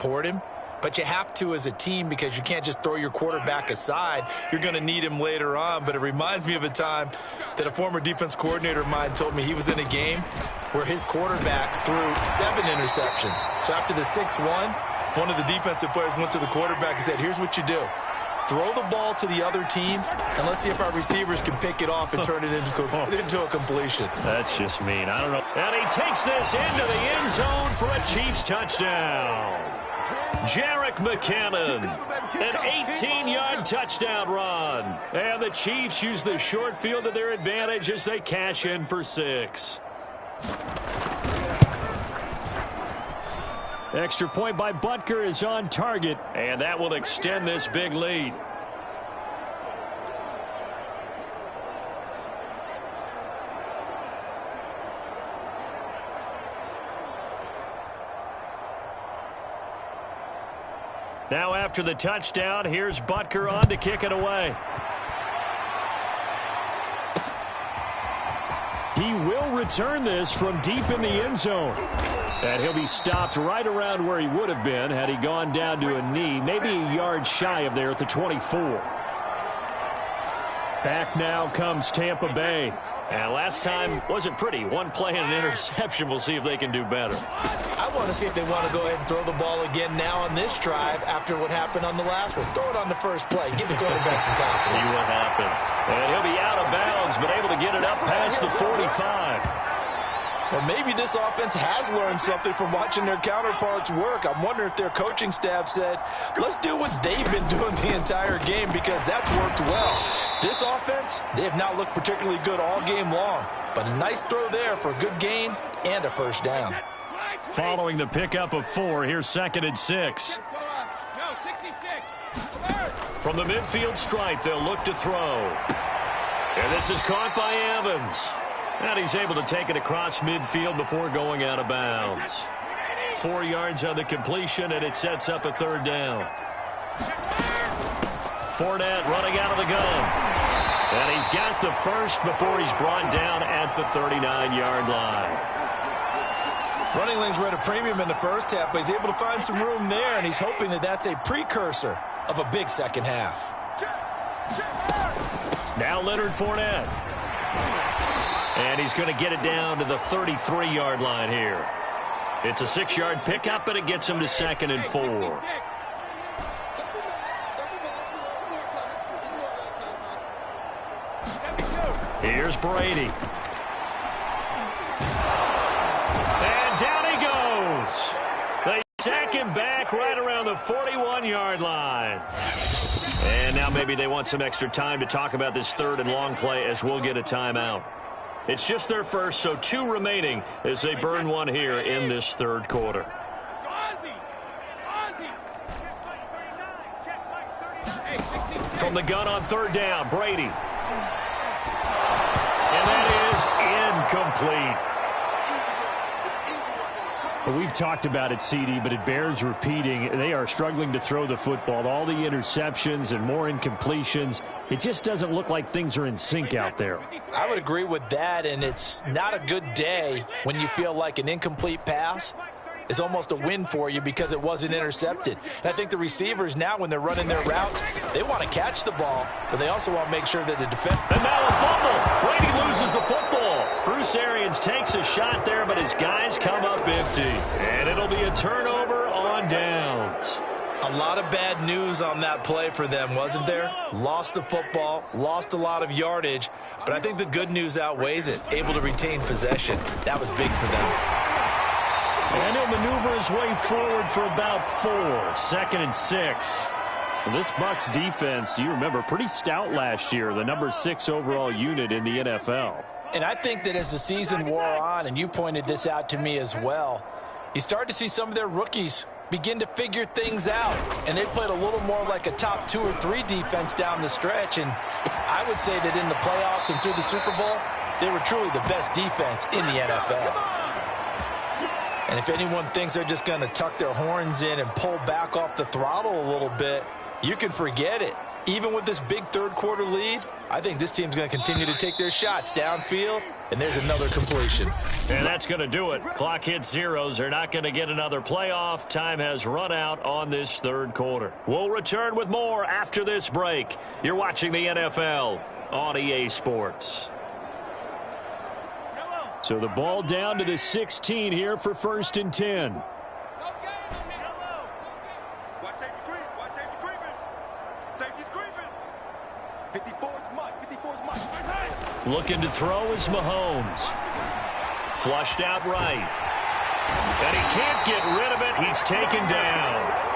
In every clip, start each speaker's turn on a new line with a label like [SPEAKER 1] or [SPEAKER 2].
[SPEAKER 1] support him, but you have to as a team because you can't just throw your quarterback aside. You're going to need him later on, but it reminds me of a time that a former defense coordinator of mine told me he was in a game where his quarterback threw 7 interceptions. So after the 6-1, one of the defensive players went to the quarterback and said, here's what you do. Throw the ball to the other team, and let's see if our receivers can pick it off and turn it into a completion.
[SPEAKER 2] That's just mean. I don't know. And he takes this into the end zone for a Chiefs touchdown. Jerick McKinnon, an 18-yard touchdown run. And the Chiefs use the short field to their advantage as they cash in for 6. Extra point by Butker is on target, and that will extend this big lead. Now after the touchdown, here's Butker on to kick it away. He will return this from deep in the end zone. And he'll be stopped right around where he would have been had he gone down to a knee, maybe a yard shy of there at the 24. Back now comes Tampa Bay. And last time wasn't pretty. One play and an interception. We'll see if they can do better.
[SPEAKER 1] I want to see if they want to go ahead and throw the ball again now on this drive after what happened on the last one. Throw it on the first play. Give the quarterback some confidence.
[SPEAKER 2] See what happens. And he'll be out of bounds, but able to get it up past the 45.
[SPEAKER 1] Or maybe this offense has learned something from watching their counterparts work. I'm wondering if their coaching staff said, let's do what they've been doing the entire game because that's worked well. This offense, they have not looked particularly good all game long. But a nice throw there for a good gain and a first down.
[SPEAKER 2] Following the pickup of 4, here's 2nd and 6. From the midfield stripe, they'll look to throw. And this is caught by Evans. And he's able to take it across midfield before going out of bounds. 4 yards on the completion, and it sets up a 3rd down. Fournette running out of the gun. And he's got the first before he's brought down at the 39-yard line.
[SPEAKER 1] Running lanes were at a premium in the first half, but he's able to find some room there, and he's hoping that that's a precursor of a big second half.
[SPEAKER 2] Now Leonard Fournette. And he's going to get it down to the 33-yard line here. It's a 6-yard pickup, and it gets him to 2nd and 4. Here's Brady. And down he goes. They sack him back right around the 41-yard line. And now maybe they want some extra time to talk about this 3rd and long play as we'll get a timeout. It's just their first, so 2 remaining as they burn one here in this 3rd quarter. From the gun on 3rd down, Brady. And that is incomplete. Well, we've talked about it, CD, but it bears repeating. They are struggling to throw the football. All the interceptions and more incompletions. It just doesn't look like things are in sync out there.
[SPEAKER 1] I would agree with that, and it's not a good day when you feel like an incomplete pass is almost a win for you because it wasn't intercepted. And I think the receivers now, when they're running their routes, they want to catch the ball, but they also want to make sure that the defense...
[SPEAKER 2] And now a fumble. Brady loses the football. Bruce Arians takes a shot there, but his guys come up empty. And it'll be a turnover on downs.
[SPEAKER 1] A lot of bad news on that play for them, wasn't there? Lost the football, lost a lot of yardage, but I think the good news outweighs it. Able to retain possession. That was big for them.
[SPEAKER 2] And he'll maneuver his way forward for about 4. 2nd and 6. Well, this Bucs defense, you remember, pretty stout last year. The number 6 overall unit in the NFL.
[SPEAKER 1] And I think that as the season wore on, and you pointed this out to me as well, you start to see some of their rookies begin to figure things out. And they played a little more like a top 2 or 3 defense down the stretch. And I would say that in the playoffs and through the Super Bowl, they were truly the best defense in the NFL. And if anyone thinks they're just going to tuck their horns in and pull back off the throttle a little bit, you can forget it. Even with this big third-quarter lead, I think this team's going to continue to take their shots downfield, and there's another completion.
[SPEAKER 2] And that's going to do it. Clock hits zeros. They're not going to get another playoff. Time has run out on this third quarter. We'll return with more after this break. You're watching the NFL on EA Sports. So the ball down to the 16 here for 1st and 10. Looking to throw is Mahomes. Flushed out right. And he can't get rid of it. He's taken down.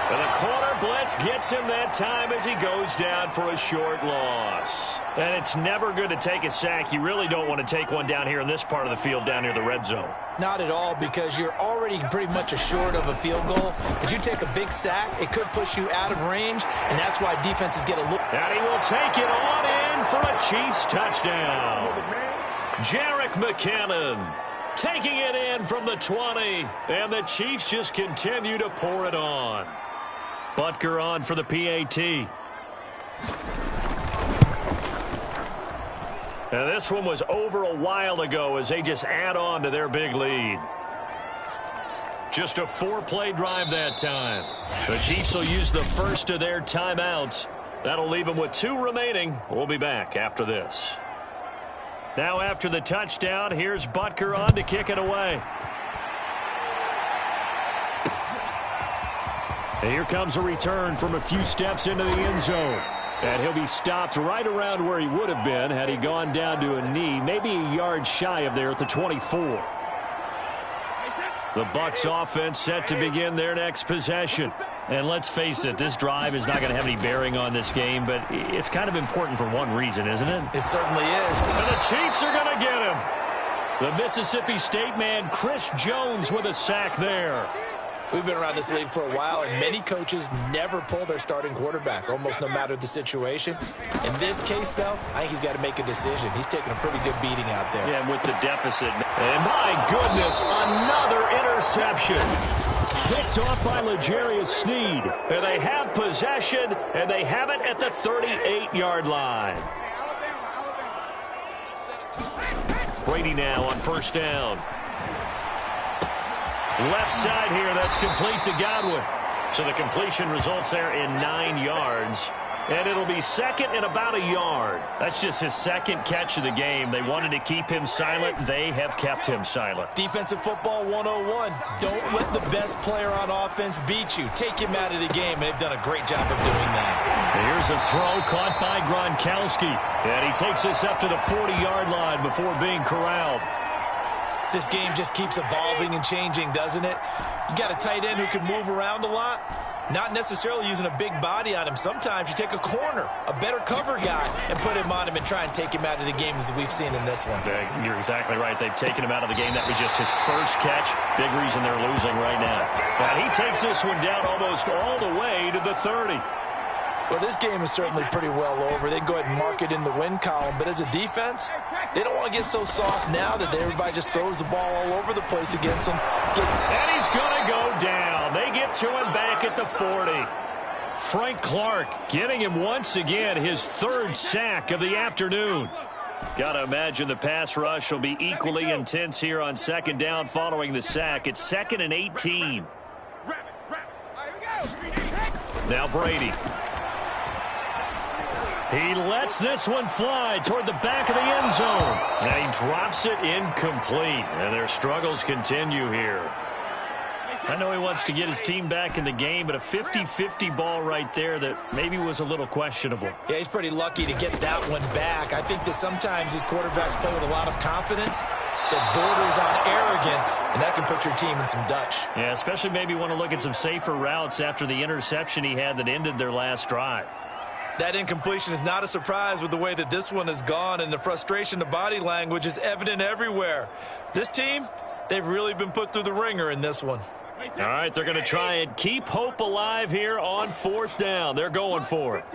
[SPEAKER 2] And the corner blitz gets him that time as he goes down for a short loss. And it's never good to take a sack. You really don't want to take one down here in this part of the field down near the red zone.
[SPEAKER 1] Not at all, because you're already pretty much assured of a field goal. If you take a big sack, it could push you out of range, and that's why defenses get a look.
[SPEAKER 2] And he will take it on in for a Chiefs touchdown. Jerick McKinnon taking it in from the 20, and the Chiefs just continue to pour it on. Butker on for the PAT. And this one was over a while ago as they just add on to their big lead. Just a 4-play drive that time. The Chiefs will use the first of their timeouts. That'll leave them with 2 remaining. We'll be back after this. Now after the touchdown, here's Butker on to kick it away. And here comes a return from a few steps into the end zone. And he'll be stopped right around where he would have been had he gone down to a knee, maybe a yard shy of there at the 24. The Bucs offense set to begin their next possession. And let's face it, this drive is not going to have any bearing on this game, but it's kind of important for one reason, isn't it?
[SPEAKER 1] It certainly is.
[SPEAKER 2] And the Chiefs are going to get him. The Mississippi State man, Chris Jones, with a sack there.
[SPEAKER 1] We've been around this league for a while, and many coaches never pull their starting quarterback, almost no matter the situation. In this case, though, I think he's got to make a decision. He's taking a pretty good beating out there.
[SPEAKER 2] Yeah, with the deficit. And my goodness, another interception. Picked off by L'Jarius Sneed. And they have possession, and they have it at the 38-yard line. Brady now on first down. Left side here, that's complete to Godwin. So the completion results there in 9 yards. And it'll be second and about a yard. That's just his second catch of the game. They wanted to keep him silent. They have kept him silent.
[SPEAKER 1] Defensive football 101. Don't let the best player on offense beat you. Take him out of the game, and they've done a great job of doing that.
[SPEAKER 2] Here's a throw caught by Gronkowski. And he takes us up to the 40-yard line before being corralled.
[SPEAKER 1] This game just keeps evolving and changing, doesn't it? You got a tight end who can move around a lot. Not necessarily using a big body on him. Sometimes you take a corner, a better cover guy, and put him on him and try and take him out of the game as we've seen in this one.
[SPEAKER 2] You're exactly right. They've taken him out of the game. That was just his first catch. Big reason they're losing right now. And he takes this one down almost all the way to the 30.
[SPEAKER 1] Well, this game is certainly pretty well over. They can go ahead and mark it in the win column. But as a defense, they don't want to get so soft now that everybody just throws the ball all over the place against them.
[SPEAKER 2] And he's going to go down. They get to him back at the 40. Frank Clark getting him once again, his 3rd sack of the afternoon. Got to imagine the pass rush will be equally intense here on second down following the sack. It's 2nd and 18. Now Brady. He lets this one fly toward the back of the end zone. And he drops it incomplete. And their struggles continue here. I know he wants to get his team back in the game, but a 50-50 ball right there that maybe was a little questionable.
[SPEAKER 1] Yeah, he's pretty lucky to get that one back. I think that sometimes these quarterbacks play with a lot of confidence that borders on arrogance, and that can put your team in some Dutch.
[SPEAKER 2] Yeah, especially maybe want to look at some safer routes after the interception he had that ended their last drive.
[SPEAKER 1] That incompletion is not a surprise with the way that this one has gone, and the frustration, the body language is evident everywhere. This team, they've really been put through the ringer in this one.
[SPEAKER 2] All right, they're going to try and keep hope alive here on 4th down. They're going for it.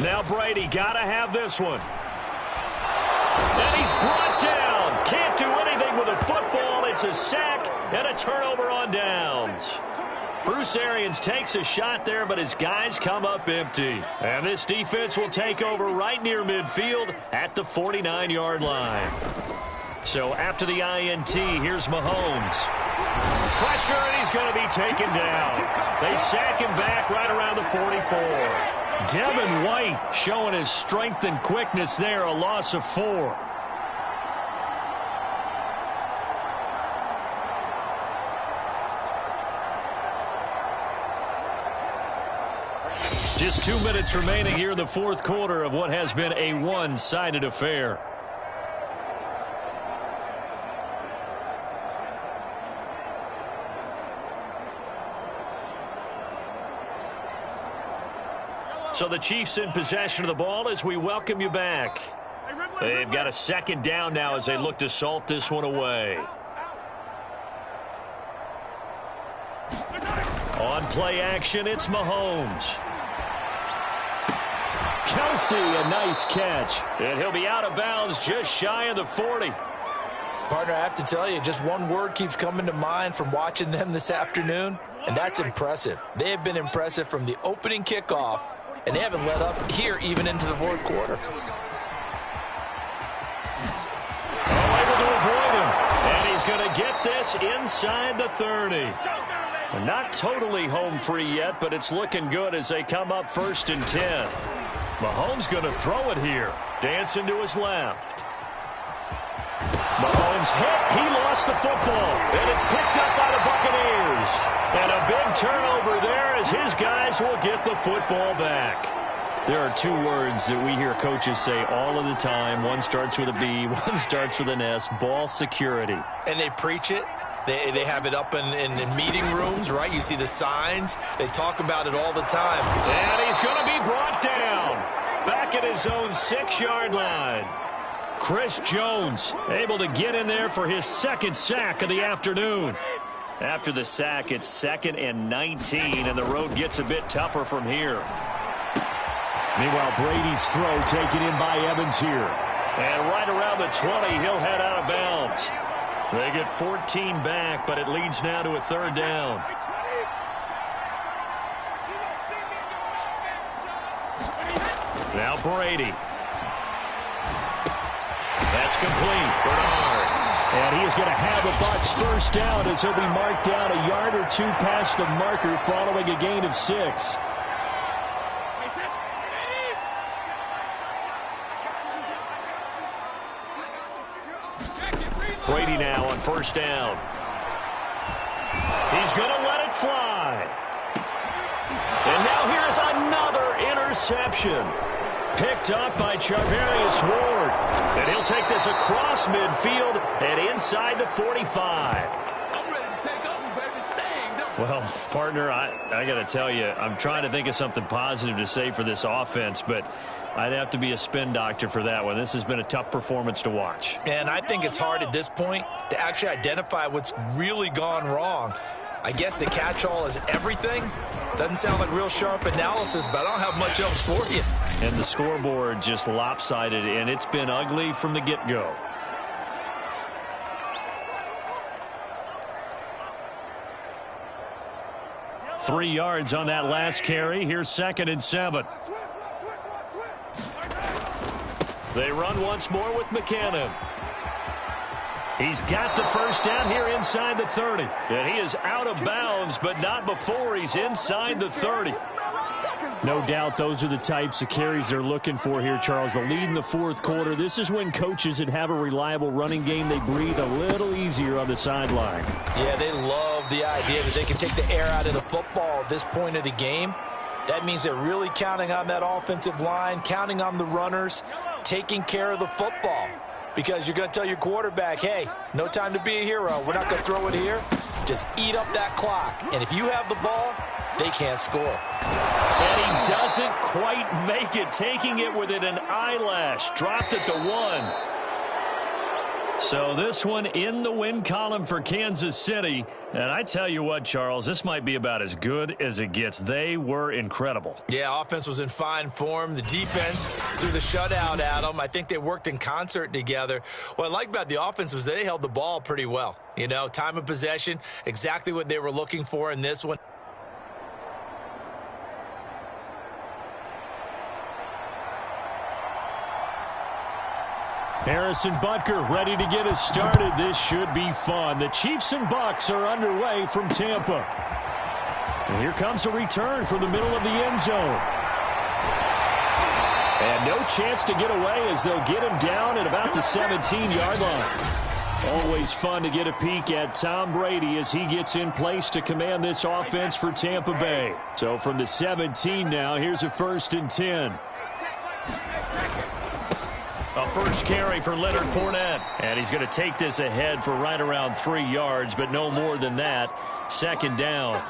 [SPEAKER 2] Now Brady got to have this one. And he's brought down. Can't do anything with a football. It's There's a sack and a turnover on downs. Bruce Arians takes a shot there, but his guys come up empty. And this defense will take over right near midfield at the 49-yard line. So after the INT, here's Mahomes. Pressure, and he's going to be taken down. They sack him back right around the 44. Devin White showing his strength and quickness there, a loss of 4. Just 2 minutes remaining here in the fourth quarter of what has been a one-sided affair. So the Chiefs in possession of the ball as we welcome you back. They've got a second down now as they look to salt this one away. On play action, it's Mahomes. Kelsey, a nice catch. And he'll be out of bounds just shy of the 40.
[SPEAKER 1] Partner, I have to tell you, just one word keeps coming to mind from watching them this afternoon, and that's impressive. They have been impressive from the opening kickoff, and they haven't let up here even into the fourth quarter.
[SPEAKER 2] Oh, able to avoid him. And he's going to get this inside the 30. Not totally home free yet, but it's looking good as they come up 1st and 10. Mahomes going to throw it here. Dancing to his left. Mahomes hit. He lost the football. And it's picked up by the Buccaneers. And a big turnover there as his guys will get the football back. There are 2 words that we hear coaches say all of the time. One starts with a B, one starts with an S. Ball security.
[SPEAKER 1] And they preach it. They have it up in meeting rooms, right? You see the signs. They talk about it all the time.
[SPEAKER 2] And he's going to be brought down. Back at his own 6-yard line. Chris Jones able to get in there for his second sack of the afternoon. After the sack, it's 2nd and 19, and the road gets a bit tougher from here.
[SPEAKER 3] Meanwhile, Brady's throw taken in by Evans here.
[SPEAKER 2] And right around the 20, he'll head out of bounds. They get 14 back, but it leads now to a 3rd down. Now Brady. That's complete. Bernard.
[SPEAKER 3] And he is going to have a Bucs first down as he'll be marked down a yard or 2 past the marker following a gain of 6.
[SPEAKER 2] Brady now on 1st down. He's going to let it fly. And now here's another interception. Picked up by Charvarius Ward. And he'll take this across midfield and inside the 45. Well, partner, I got to tell you, I'm trying to think of something positive to say for this offense, but I'd have to be a spin doctor for that one. This has been a tough performance to watch.
[SPEAKER 1] And I think it's hard at this point to actually identify what's really gone wrong. I guess the catch-all is everything. Doesn't sound like real sharp analysis, but I don't have much else for you.
[SPEAKER 2] And the scoreboard just lopsided, and it's been ugly from the get-go. Three yards on that last carry. Here's 2nd and 7. They run once more with McKinnon. He's got the first down here inside the 30. And he is out of bounds, but not before he's inside the 30.
[SPEAKER 3] No doubt those are the types of carries they're looking for here, Charles. The lead in the fourth quarter. This is when coaches that have a reliable running game, they breathe a little easier on the sideline.
[SPEAKER 1] Yeah, they love the idea that they can take the air out of the football at this point of the game. That means they're really counting on that offensive line, counting on the runners, taking care of the football. Because you're going to tell your quarterback, hey, no time to be a hero. We're not going to throw it here. Just eat up that clock. And if you have the ball, they can't score.
[SPEAKER 2] And he doesn't quite make it, taking it within an eyelash. Dropped at the 1. So this one in the win column for Kansas City. And I tell you what, Charles, this might be about as good as it gets. They were incredible.
[SPEAKER 1] Yeah, offense was in fine form. The defense threw the shutout at them. I think they worked in concert together. What I like about the offense was they held the ball pretty well. You know, time of possession, exactly what they were looking for in this one.
[SPEAKER 3] Harrison Butker ready to get us started. This should be fun. The Chiefs and Bucs are underway from Tampa. And here comes a return from the middle of the end zone. And no chance to get away as they'll get him down at about the 17-yard line. Always fun to get a peek at Tom Brady as he gets in place to command this offense for Tampa Bay. So from the 17 now, here's a 1st and 10.
[SPEAKER 2] A first carry for Leonard Fournette. And he's going to take this ahead for right around 3 yards, but no more than that. 2nd down.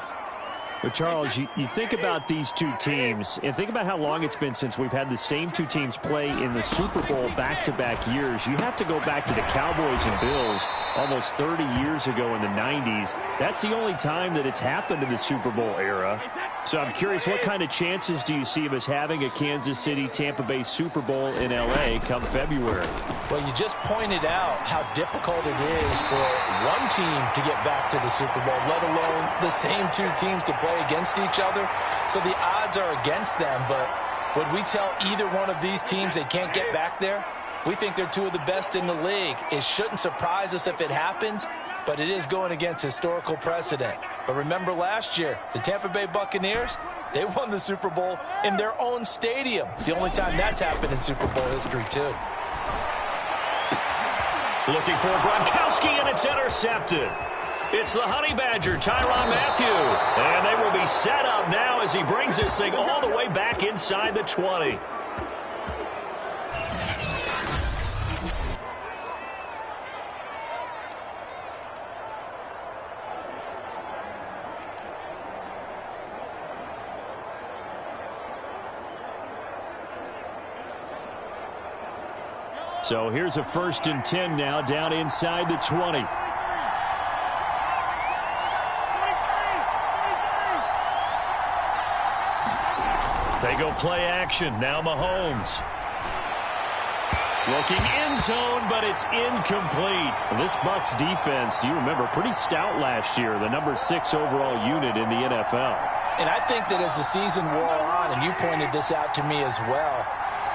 [SPEAKER 3] But, Charles, you think about these two teams, and think about how long it's been since we've had the same two teams play in the Super Bowl back-to-back years. You have to go back to the Cowboys and Bills almost 30 years ago in the 90s. That's the only time that it's happened in the Super Bowl era. So I'm curious, what kind of chances do you see of us having a Kansas City-Tampa Bay Super Bowl in L.A. come February?
[SPEAKER 1] Well, you just pointed out how difficult it is for one team to get back to the Super Bowl, let alone the same two teams to play against each other. So the odds are against them, but would we tell either one of these teams they can't get back there? We think they're two of the best in the league. It shouldn't surprise us if it happens, but it is going against historical precedent. But remember last year, the Tampa Bay Buccaneers, they won the Super Bowl in their own stadium. The only time that's happened in Super Bowl history, too.
[SPEAKER 2] Looking for Gronkowski, and it's intercepted. It's the Honey Badger, Tyrann Mathieu. And they will be set up now as he brings this thing all the way back inside the 20.
[SPEAKER 3] So here's a 1st and 10 now down inside the 20.
[SPEAKER 2] They go play action. Now Mahomes. Looking end zone, but it's incomplete.
[SPEAKER 3] Well, this Bucs defense, do you remember, pretty stout last year, the number 6 overall unit in the NFL.
[SPEAKER 1] And I think that as the season wore on, and you pointed this out to me as well,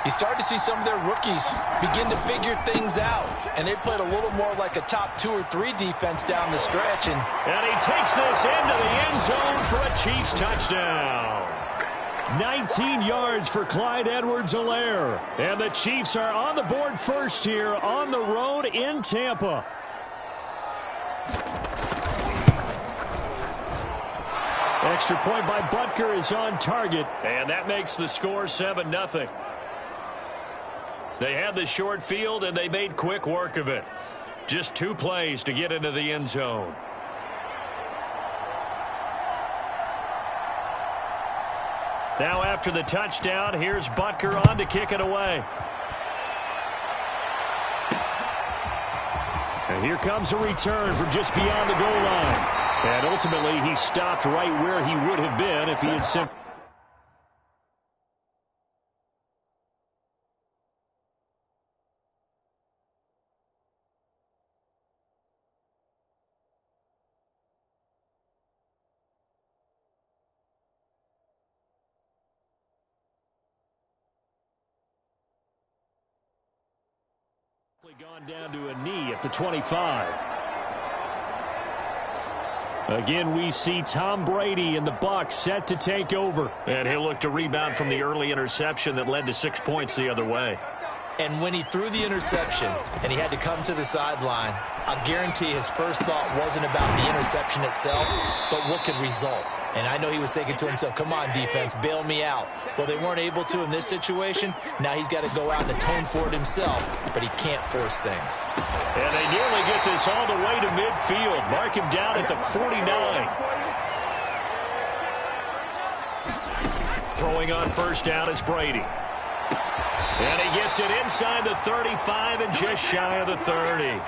[SPEAKER 1] you start to see some of their rookies begin to figure things out. And they played a little more like a top 2 or 3 defense down the stretch. And
[SPEAKER 2] he takes this into the end zone for a Chiefs touchdown.
[SPEAKER 3] 19 yards for Clyde Edwards-Helaire. And the Chiefs are on the board first here on the road in Tampa. Extra point by Butker is on target.
[SPEAKER 2] And that makes the score 7-0. They had the short field, and they made quick work of it. Just 2 plays to get into the end zone. Now after the touchdown, here's Butker on to kick it away.
[SPEAKER 3] And here comes a return from just beyond the goal line. And ultimately, he stopped right where he would have been if he had simply... gone down to a knee at the 25. Again, we see Tom Brady and the Bucs set to take over.
[SPEAKER 2] And he'll look to rebound from the early interception that led to 6 points the other way.
[SPEAKER 1] And when he threw the interception and he had to come to the sideline, I guarantee his first thought wasn't about the interception itself, but what could result. And I know he was thinking to himself, come on, defense, bail me out. Well, they weren't able to in this situation. Now he's got to go out and atone for it himself, but he can't force things.
[SPEAKER 2] And they nearly get this all the way to midfield. Mark him down at the 49. Throwing on first down is Brady. And he gets it inside the 35 and just shy of the 30.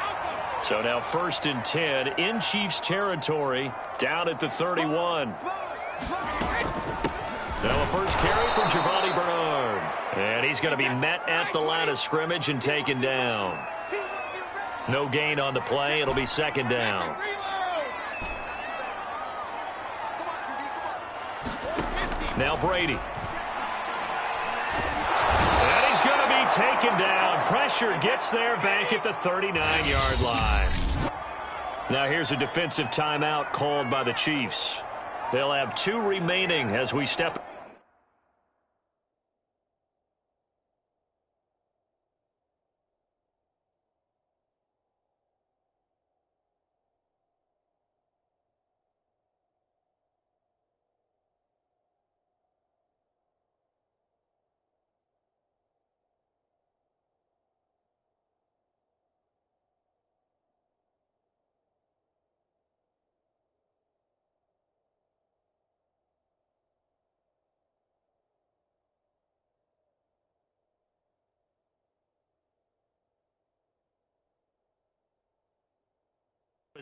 [SPEAKER 2] So now 1st and 10 in Chiefs territory, down at the 31. Now a first carry from Giovanni Bernard. And he's going to be met at the line of scrimmage and taken down. No gain on the play. It'll be 2nd down. Now Brady. And he's going to be taken down. Pressure gets there back at the 39-yard line. Now here's a defensive timeout called by the Chiefs. They'll have 2 remaining as we step.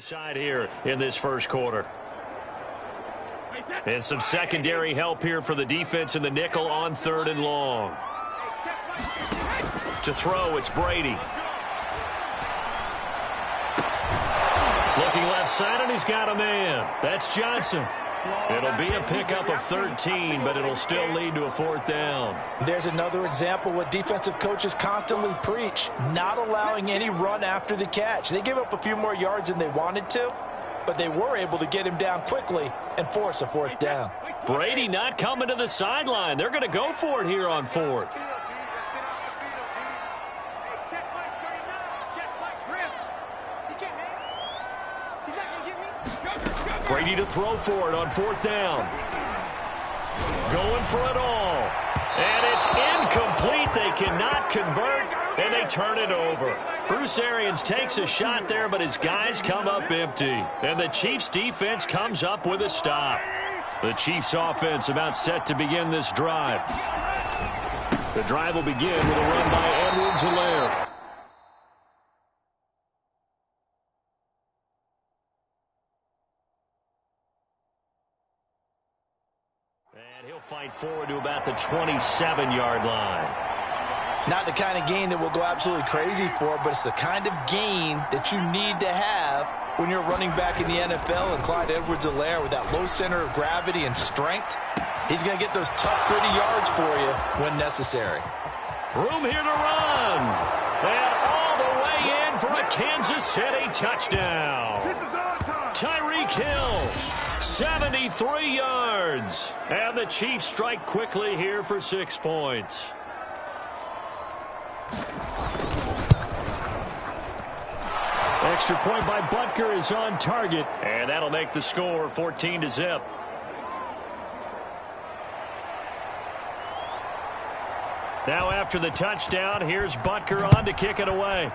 [SPEAKER 2] Side here in this first quarter. And some secondary help here for the defense in the nickel on 3rd and long. To throw, it's Brady. Looking left side, and he's got a man. That's Johnson. It'll be a pickup of 13, but it'll still lead to a 4th down.
[SPEAKER 1] There's another example what defensive coaches constantly preach, not allowing any run after the catch. They gave up a few more yards than they wanted to, but they were able to get him down quickly and force a 4th down.
[SPEAKER 2] Brady not coming to the sideline. They're going to go for it here on 4th. Brady to throw for it on 4th down. Going for it all. And it's incomplete. They cannot convert, and they turn it over. Bruce Arians takes a shot there, but his guys come up empty. And the Chiefs defense comes up with a stop. The Chiefs offense about set to begin this drive. The drive will begin with a run by Edwards-Helaire. Fight forward to about the 27-yard line.
[SPEAKER 1] Not the kind of gain that we'll go absolutely crazy for, but it's the kind of gain that you need to have when you're running back in the NFL. And Clyde Edwards-Helaire, with that low center of gravity and strength, he's going to get those tough, gritty yards for you when necessary.
[SPEAKER 2] Room here to run. And all the way in for a Kansas City touchdown. Tyreek Hill. 73 yards. And the Chiefs strike quickly here for 6 points. Extra point by Butker is on target. And that'll make the score 14-0. Now after the touchdown, here's Butker on to kick it away.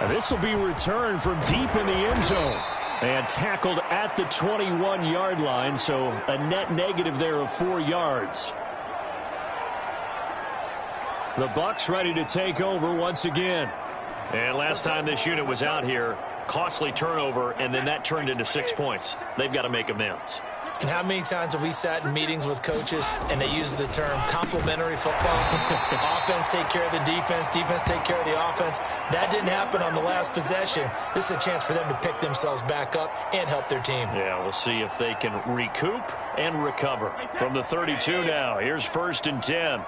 [SPEAKER 2] This will be returned from deep in the end zone. And tackled at the 21-yard line, so a net negative there of 4 yards. The Bucs ready to take over once again. And last time this unit was out here, costly turnover, and then that turned into 6 points. They've got to make amends.
[SPEAKER 1] And how many times have we sat in meetings with coaches and they use the term complementary football? Offense take care of the defense, defense take care of the offense. That didn't happen on the last possession. This is a chance for them to pick themselves back up and help their team.
[SPEAKER 2] Yeah, we'll see if they can recoup and recover. From the 32 now, here's 1st and 10.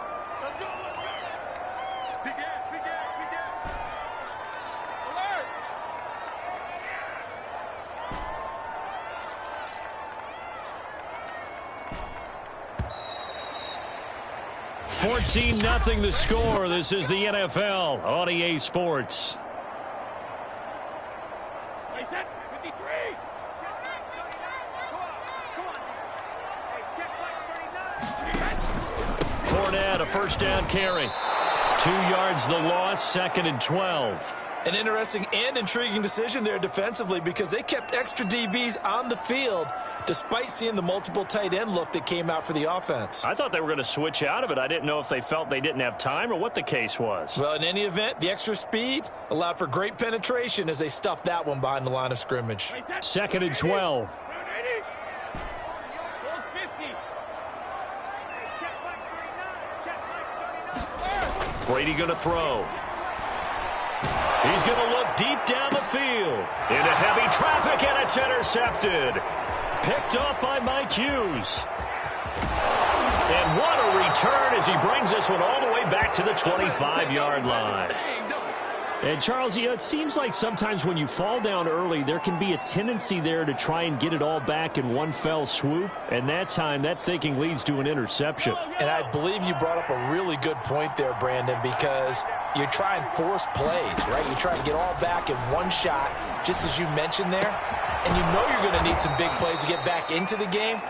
[SPEAKER 2] $14-0 the score. This is the NFL on EA Sports. Fournette, a first down carry. 2 yards the loss, 2nd and 12.
[SPEAKER 1] An interesting and intriguing decision there defensively because they kept extra DBs on the field despite seeing the multiple tight end look that came out for the offense.
[SPEAKER 2] I thought they were going to switch out of it. I didn't know if they felt they didn't have time or what the case was.
[SPEAKER 1] Well, in any event, the extra speed allowed for great penetration as they stuffed that one behind the line of scrimmage.
[SPEAKER 3] 2nd and 12.
[SPEAKER 2] Brady going to throw. He's going to look deep down the field. Into heavy traffic, and it's intercepted. Picked up by Mike Hughes. And what a return as he brings this one all the way back to the 25-yard line.
[SPEAKER 3] And, Charles, it seems like sometimes when you fall down early, there can be a tendency there to try and get it all back in one fell swoop. And that time, that thinking leads to an interception.
[SPEAKER 1] And I believe you brought up a really good point there, Brandon, because you try and force plays, right? You try and get all back in one shot, just as you mentioned there. And you know you're going to need some big plays to get back into the game.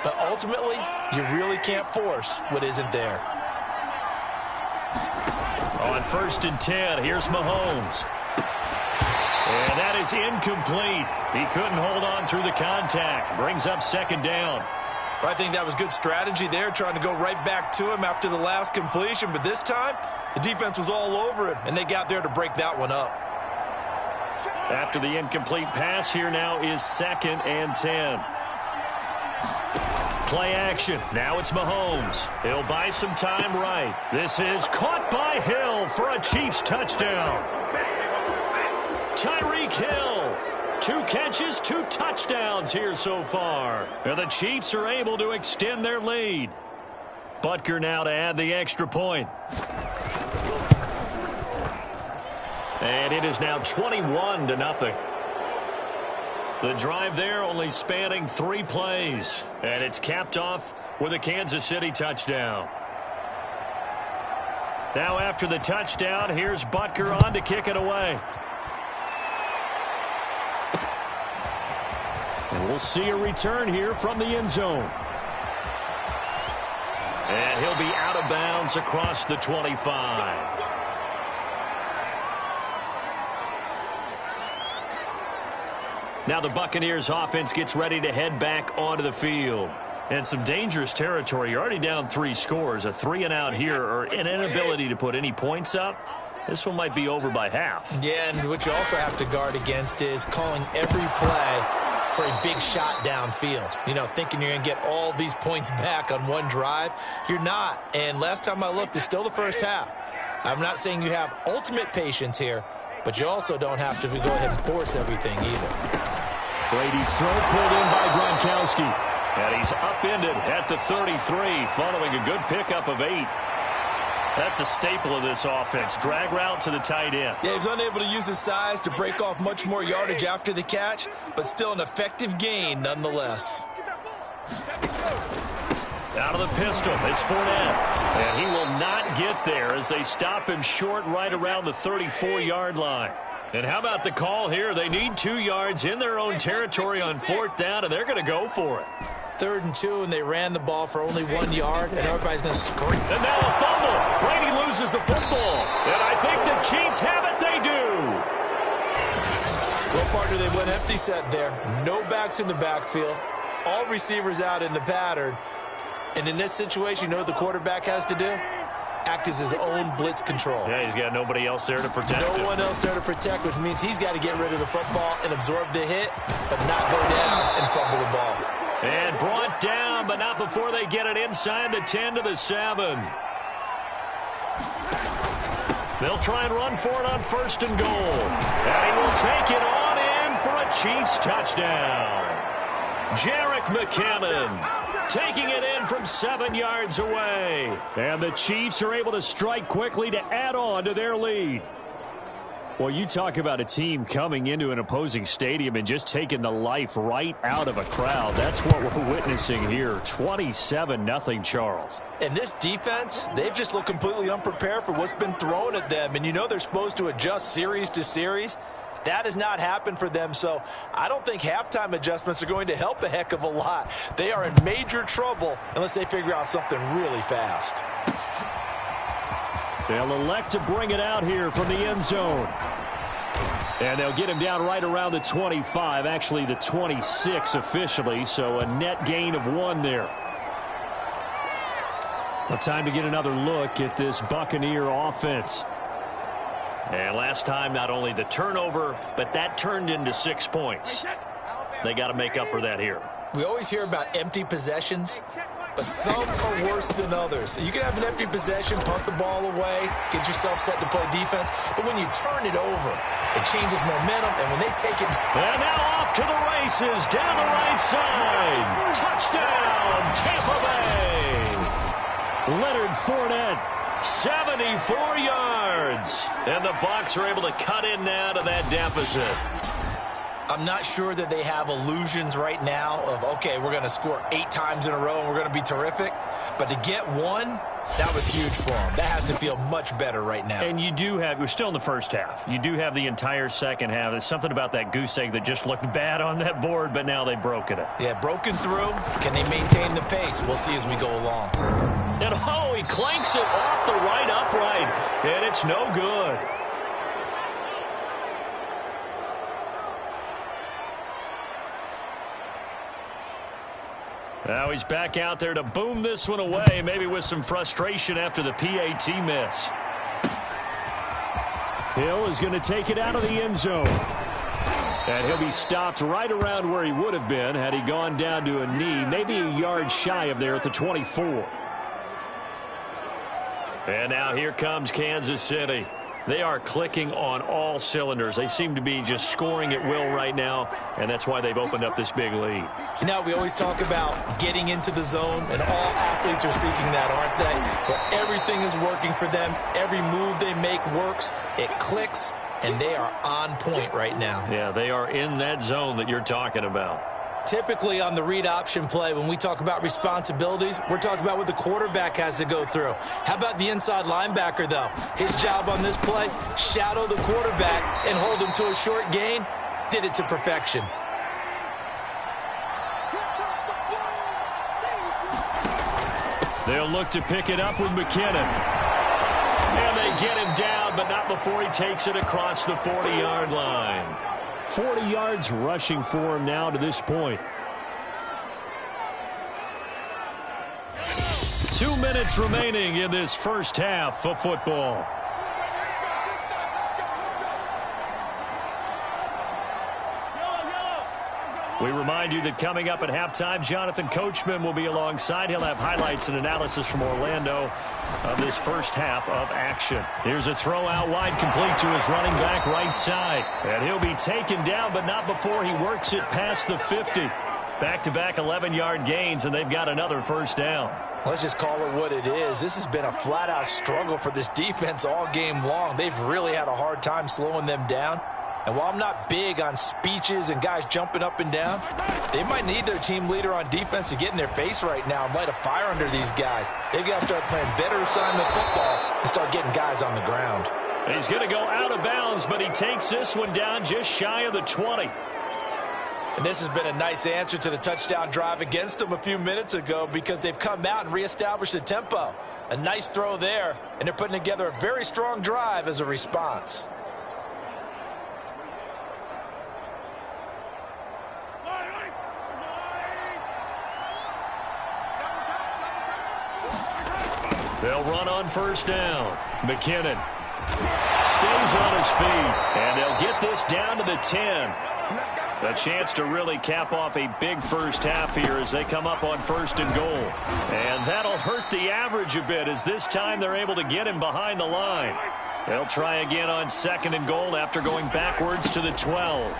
[SPEAKER 1] But ultimately, you really can't force what isn't there.
[SPEAKER 2] On 1st and 10, here's Mahomes. And that is incomplete. He couldn't hold on through the contact. Brings up 2nd down.
[SPEAKER 1] I think that was good strategy there, trying to go right back to him after the last completion. But this time, the defense was all over him, and they got there to break that one up.
[SPEAKER 2] After the incomplete pass, here now is 2nd and 10. Play action. Now it's Mahomes. He'll buy some time right. This is caught by Hill for a Chiefs touchdown. Tyreek Hill. 2 catches, 2 touchdowns here so far. And the Chiefs are able to extend their lead. Butker now to add the extra point. And it is now 21-0. The drive there only spanning 3 plays. And it's capped off with a Kansas City touchdown. Now after the touchdown, here's Butker on to kick it away.
[SPEAKER 3] And we'll see a return here from the end zone.
[SPEAKER 2] And he'll be out of bounds across the 25. Now the Buccaneers offense gets ready to head back onto the field. And some dangerous territory. You're already down 3 scores. A 3-and-out here, or an inability to put any points up. This one might be over by half.
[SPEAKER 1] Yeah, and what you also have to guard against is calling every play for a big shot downfield. You know, thinking you're going to get all these points back on one drive. You're not. And last time I looked, it's still the first half. I'm not saying you have ultimate patience here, but you also don't have to go ahead and force everything either.
[SPEAKER 3] Brady's throw pulled in by Gronkowski.
[SPEAKER 2] And he's upended at the 33 following a good pickup of 8. That's a staple of this offense. Drag route to the tight end.
[SPEAKER 1] Yeah, he was unable to use his size to break off much more yardage after the catch, but still an effective gain nonetheless.
[SPEAKER 2] Out of the pistol, it's Fournette. And he will not get there as they stop him short right around the 34-yard line. And how about the call here? They need 2 yards in their own territory on 4th down, and they're going to go for it.
[SPEAKER 1] 3rd and 2, and they ran the ball for only 1 yard, and everybody's going to scream.
[SPEAKER 2] And now a fumble. Brady loses the football. And I think the Chiefs have it. They do.
[SPEAKER 1] Well, partner, they went empty set there. No backs in the backfield. All receivers out in the pattern. And in this situation, you know what the quarterback has to do? Act as his own blitz control.
[SPEAKER 2] Yeah, he's got nobody else there to protect him.
[SPEAKER 1] No one else there to protect, which means he's got to get rid of the football and absorb the hit, but not go down and fumble the ball.
[SPEAKER 2] And brought down, but not before they get it inside the 10 to the 7. They'll try and run for it on 1st and goal. And he will take it on in for a Chiefs touchdown. Jerick McKinnon taking it in from 7 yards away.
[SPEAKER 3] And the Chiefs are able to strike quickly to add on to their lead. Well, you talk about a team coming into an opposing stadium and just taking the life right out of a crowd. That's what we're witnessing here. 27-0, Charles.
[SPEAKER 1] And this defense, they've just looked completely unprepared for what's been thrown at them. And you know they're supposed to adjust series to series. That has not happened for them, so I don't think halftime adjustments are going to help a heck of a lot. They are in major trouble unless they figure out something really fast.
[SPEAKER 3] They'll elect to bring it out here from the end zone. And they'll get him down right around the 25, actually the 26 officially, so a net gain of 1 there. Well, time to get another look at this Buccaneer offense.
[SPEAKER 2] And last time, not only the turnover, but that turned into 6 points. They got to make up for that here.
[SPEAKER 1] We always hear about empty possessions, but some are worse than others. You can have an empty possession, punt the ball away, get yourself set to play defense, but when you turn it over, it changes momentum, and when they take it...
[SPEAKER 2] And now off to the races, down the right side. Touchdown, Tampa Bay.
[SPEAKER 3] Leonard Fournette.
[SPEAKER 2] 74 yards. And the Bucs are able to cut in now to that deficit.
[SPEAKER 1] I'm not sure that they have illusions right now of, okay, we're going to score 8 times in a row and we're going to be terrific. But to get 1, that was huge for them. That has to feel much better right now.
[SPEAKER 3] And you do have, we're still in the first half. You do have the entire second half. There's something about that goose egg that just looked bad on that board, but now they've broken it.
[SPEAKER 1] Yeah, broken through. Can they maintain the pace? We'll see as we go along.
[SPEAKER 2] And oh, he clanks it off the right upright, and it's no good. Now he's back out there to boom this one away, maybe with some frustration after the PAT miss.
[SPEAKER 3] Hill is going to take it out of the end zone. And he'll be stopped right around where he would have been had he gone down to a knee, maybe a yard shy of there at the 24.
[SPEAKER 2] And now here comes Kansas City. They are clicking on all cylinders. They seem to be just scoring at will right now, and that's why they've opened up this big lead.
[SPEAKER 1] You know, we always talk about getting into the zone, and all athletes are seeking that, aren't they? Where everything is working for them. Every move they make works. It clicks, and they are on point right now.
[SPEAKER 2] Yeah, they are in that zone that you're talking about.
[SPEAKER 1] Typically on the read option play, when we talk about responsibilities, we're talking about what the quarterback has to go through. How about the inside linebacker, though? His job on this play, shadow the quarterback and hold him to a short gain. Did it to perfection.
[SPEAKER 3] They'll look to pick it up with McKinnon.
[SPEAKER 2] And they get him down, but not before he takes it across the 40-yard line.
[SPEAKER 3] 40 yards rushing for him now to this point.
[SPEAKER 2] 2 minutes remaining in this first half of football. We remind you that coming up at halftime, Jonathan Coachman will be alongside. He'll have highlights and analysis from Orlando of this first half of action. Here's a throw out wide, complete to his running back right side. And he'll be taken down, but not before he works it past the 50. Back-to-back 11-yard gains, and they've got another first down.
[SPEAKER 1] Let's just call it what it is. This has been a flat-out struggle for this defense all game long. They've really had a hard time slowing them down. And while I'm not big on speeches and guys jumping up and down, they might need their team leader on defense to get in their face right now and light a fire under these guys. They've got to start playing better assignment football and start getting guys on the ground.
[SPEAKER 2] He's going to go out of bounds, but he takes this one down just shy of the 20.
[SPEAKER 1] And this has been a nice answer to the touchdown drive against them a few minutes ago because they've come out and reestablished the tempo. A nice throw there, and they're putting together a very strong drive as a response.
[SPEAKER 2] They'll run on first down. McKinnon stays on his feet, and they'll get this down to the 10. A chance to really cap off a big first half here as they come up on first and goal. And that'll hurt the average a bit as this time they're able to get him behind the line. They'll try again on second and goal after going backwards to the 12.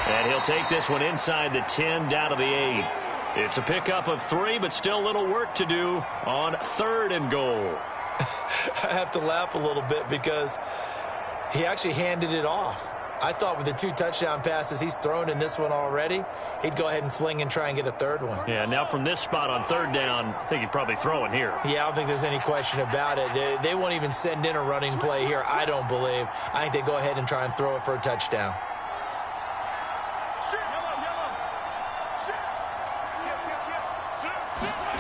[SPEAKER 2] And he'll take this one inside the 10 down to the 8. It's a pickup of 3, but still a little work to do on third and goal.
[SPEAKER 1] I have to laugh a little bit because he actually handed it off. I thought with the 2 touchdown passes he's thrown in this one already, he'd go ahead and fling and try and get a third one.
[SPEAKER 2] Yeah, now from this spot on third down, I think he'd probably throw in here.
[SPEAKER 1] Yeah, I don't think there's any question about it. They won't even send in a running play here, I don't believe. I think they go ahead and try and throw it for a touchdown.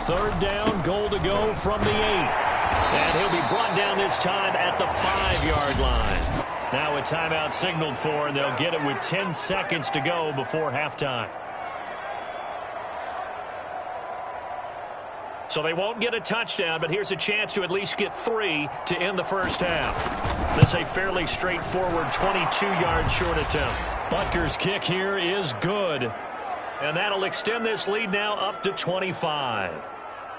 [SPEAKER 3] Third down, goal to go from the 8.
[SPEAKER 2] And he'll be brought down this time at the 5-yard line. Now a timeout signaled for, and they'll get it with 10 seconds to go before halftime. So they won't get a touchdown, but here's a chance to at least get 3 to end the first half. This is a fairly straightforward 22-yard short attempt. Butker's kick here is good. And that'll extend this lead now up to 25.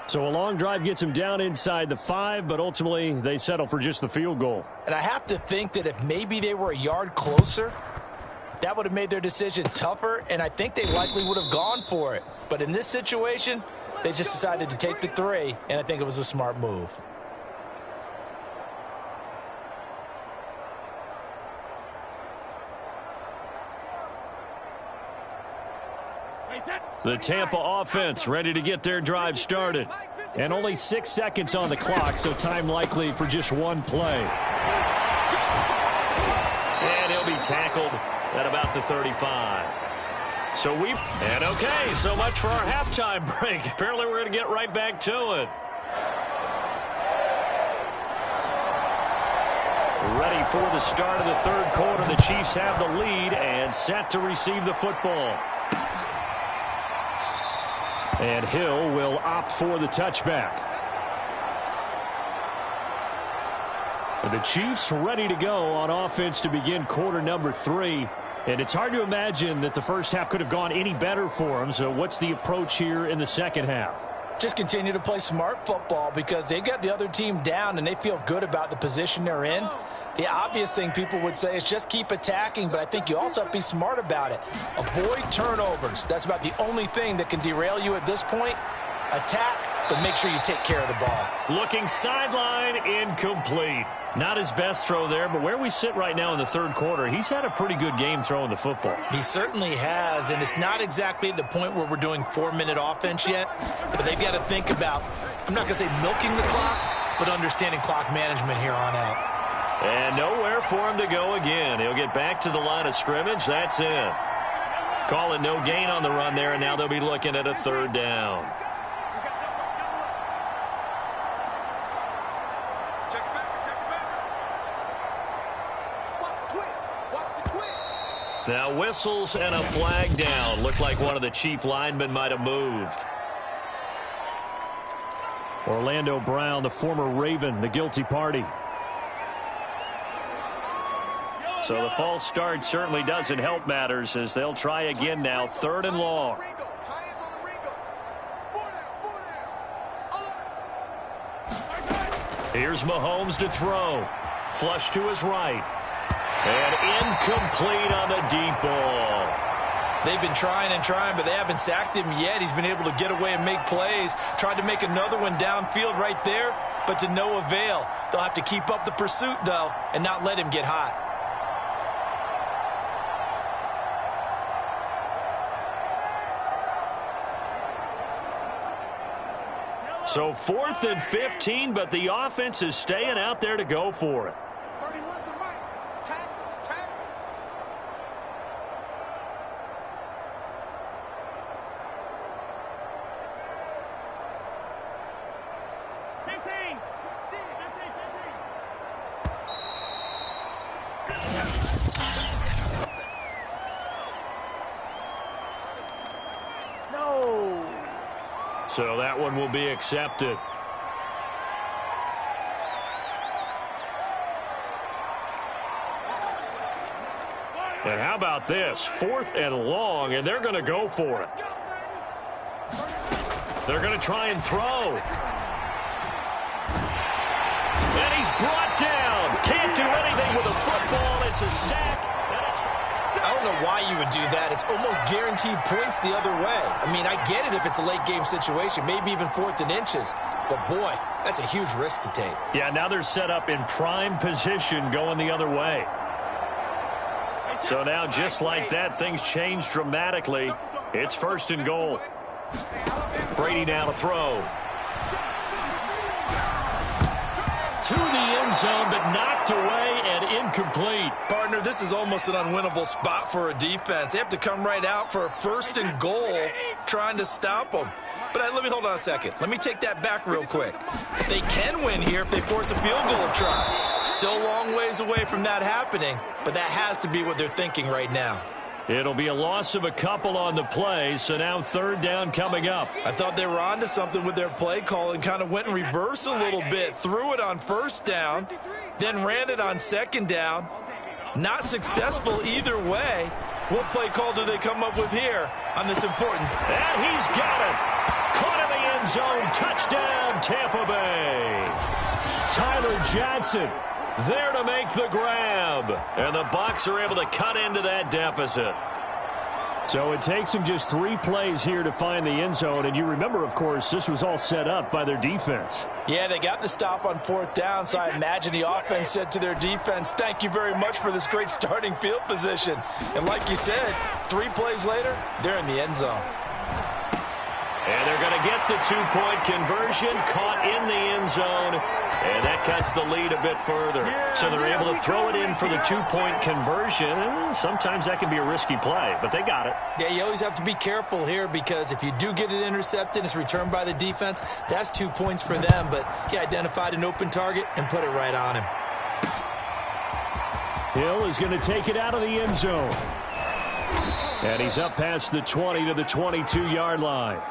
[SPEAKER 3] So a long drive gets them down inside the 5, but ultimately they settle for just the field goal.
[SPEAKER 1] And I have to think that if maybe they were a yard closer, that would have made their decision tougher, and I think they likely would have gone for it. But in this situation, they just decided to take the 3, and I think it was a smart move.
[SPEAKER 2] The Tampa offense ready to get their drive started.
[SPEAKER 3] And only 6 seconds on the clock, so time likely for just one play.
[SPEAKER 2] And he'll be tackled at about the 35. And okay, so much for our halftime break. Apparently we're going to get right back to it. Ready for the start of the third quarter. The Chiefs have the lead and set to receive the football.
[SPEAKER 3] And Hill will opt for the touchback. And the Chiefs ready to go on offense to begin quarter number 3. And it's hard to imagine that the first half could have gone any better for them. So what's the approach here in the second half?
[SPEAKER 1] Just continue to play smart football because they got the other team down and they feel good about the position they're in. The obvious thing people would say is just keep attacking, but I think you also have to be smart about it. Avoid turnovers. That's about the only thing that can derail you at this point. Attack, but make sure you take care of the ball.
[SPEAKER 2] Looking sideline, incomplete. Not his best throw there, but where we sit right now in the third quarter, he's had a pretty good game throwing the football.
[SPEAKER 1] He certainly has, and it's not exactly at the point where we're doing 4-minute offense yet, but they've got to think about, I'm not going to say milking the clock, but understanding clock management here on out.
[SPEAKER 2] And nowhere for him to go again. He'll get back to the line of scrimmage. That's it. Call it no gain on the run there, and now they'll be looking at a third down. Now whistles and a flag down. Looked like one of the Chief linemen might have moved.
[SPEAKER 3] Orlando Brown, the former Raven, the guilty party.
[SPEAKER 2] So the false start certainly doesn't help matters as they'll try again now, 3rd and long. Here's Mahomes to throw. Flush to his right. And incomplete on the deep ball.
[SPEAKER 1] They've been trying and trying, but they haven't sacked him yet. He's been able to get away and make plays. Tried to make another one downfield right there, but to no avail. They'll have to keep up the pursuit, though, and not let him get hot.
[SPEAKER 2] So 4th and 15, but the offense is staying out there to go for it. So that one will be accepted. And how about this? 4th and long, and they're going to go for it. They're going to try and throw. And he's brought down. Can't do anything with a football. It's a sack.
[SPEAKER 1] I don't know why you would do that. It's almost guaranteed points the other way. I mean, I get it if it's a late game situation, maybe even 4th and inches. But, boy, that's a huge risk to take.
[SPEAKER 2] Yeah, now they're set up in prime position going the other way. So now, just like that, things change dramatically. It's 1st and goal. Brady now to throw. To the end zone, but knocked away and incomplete.
[SPEAKER 1] Partner, this is almost an unwinnable spot for a defense. They have to come right out for a 1st and goal trying to stop them. But let me hold on a second. Let me take that back real quick. They can win here if they force a field goal try. Still a long ways away from that happening, but that has to be what they're thinking right now.
[SPEAKER 2] It'll be a loss of a couple on the play, so now third down coming up.
[SPEAKER 1] I thought they were onto something with their play call and kind of went in reverse a little bit. Threw it on first down, then ran it on second down. Not successful either way. What play call do they come up with here on this important?
[SPEAKER 2] And he's got it. Caught in the end zone. Touchdown, Tampa Bay. Tyler Johnson there to make the grab. And the Bucs are able to cut into that deficit.
[SPEAKER 3] So it takes them just 3 plays here to find the end zone. And you remember, of course, this was all set up by their defense.
[SPEAKER 1] Yeah, they got the stop on fourth down, so I imagine the offense said to their defense, thank you very much for this great starting field position. And like you said, 3 plays later, they're in the end zone.
[SPEAKER 2] And they're going to get the 2-point conversion, caught in the end zone, and that cuts the lead a bit further. So they're able to throw it in for the 2-point conversion. Sometimes that can be a risky play, but they got it.
[SPEAKER 1] Yeah, you always have to be careful here because if you do get it intercepted, it's returned by the defense, that's 2 points for them. But he identified an open target and put it right on him.
[SPEAKER 3] Hill is going to take it out of the end zone. And he's up past the 20 to the 22-yard line.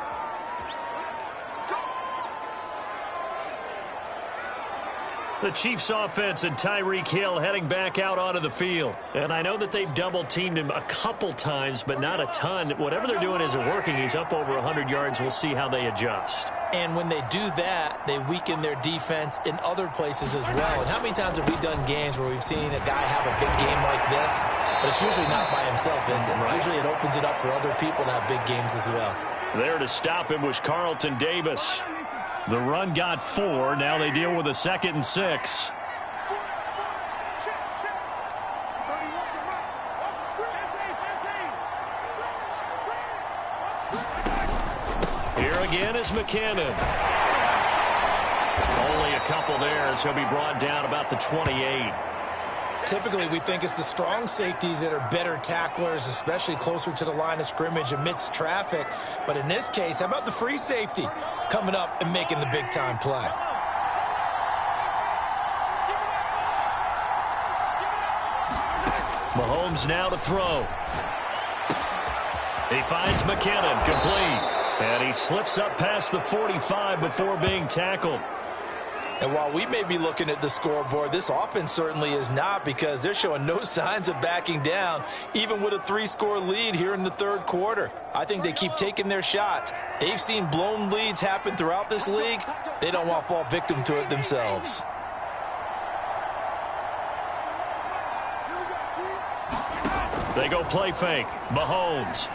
[SPEAKER 2] The Chiefs offense and Tyreek Hill heading back out onto the field. And I know that they've double-teamed him a couple times, but not a ton. Whatever they're doing isn't working. He's up over 100 yards. We'll see how they adjust.
[SPEAKER 1] And when they do that, they weaken their defense in other places as well. And how many times have we done games where we've seen a guy have a big game like this? But it's usually not by himself, is it? Right. Usually it opens it up for other people to have big games as well.
[SPEAKER 2] There to stop him was Carlton Davis. The run got 4. Now they deal with a 2nd and 6. Here again is McKinnon. Only a couple there as he'll be brought down about the 28.
[SPEAKER 1] Typically, we think it's the strong safeties that are better tacklers, especially closer to the line of scrimmage amidst traffic. But in this case, how about the free safety coming up and making the big-time play?
[SPEAKER 2] Mahomes now to throw. He finds McKinnon, complete. And he slips up past the 45 before being tackled.
[SPEAKER 1] And while we may be looking at the scoreboard, this offense certainly is not because they're showing no signs of backing down, even with a 3-score lead here in the third quarter. I think they keep taking their shots. They've seen blown leads happen throughout this league. They don't want to fall victim to it themselves.
[SPEAKER 2] They go play fake. Mahomes.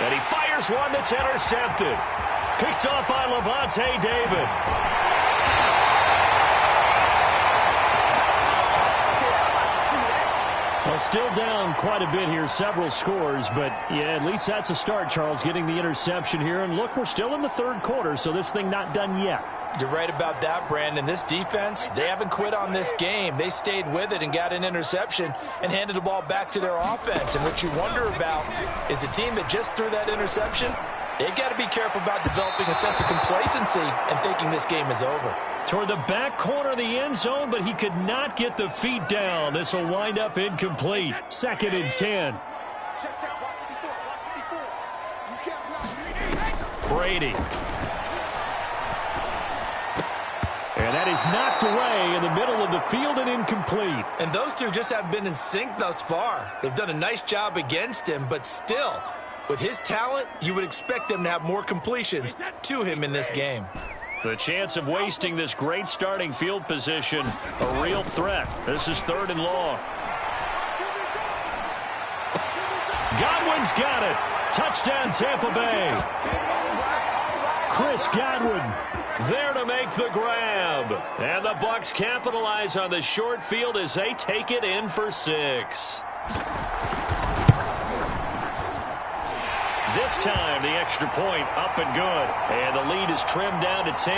[SPEAKER 2] And he fires one that's intercepted. Picked off by Lavonte David.
[SPEAKER 3] Well, still down quite a bit here, several scores, but yeah, at least that's a start, Charles, getting the interception here. And look, we're still in the third quarter, so this thing not done yet.
[SPEAKER 1] You're right about that, Brandon. This defense, they haven't quit on this game. They stayed with it and got an interception and handed the ball back to their offense. And what you wonder about is the team that just threw that interception, they've got to be careful about developing a sense of complacency and thinking this game is over.
[SPEAKER 2] Toward the back corner of the end zone, but he could not get the feet down. This will wind up incomplete. 2nd and 10. Brady. And that is knocked away in the middle of the field and incomplete.
[SPEAKER 1] And those two just haven't been in sync thus far. They've done a nice job against him, but still, with his talent, you would expect them to have more completions to him in this game.
[SPEAKER 2] The chance of wasting this great starting field position, a real threat. This is 3rd and long. Godwin's got it. Touchdown, Tampa Bay.
[SPEAKER 3] Chris Godwin
[SPEAKER 2] there to make the grab. And the Bucs capitalize on the short field as they take it in for 6. This time, the extra point up and good. And the lead is trimmed down to 10.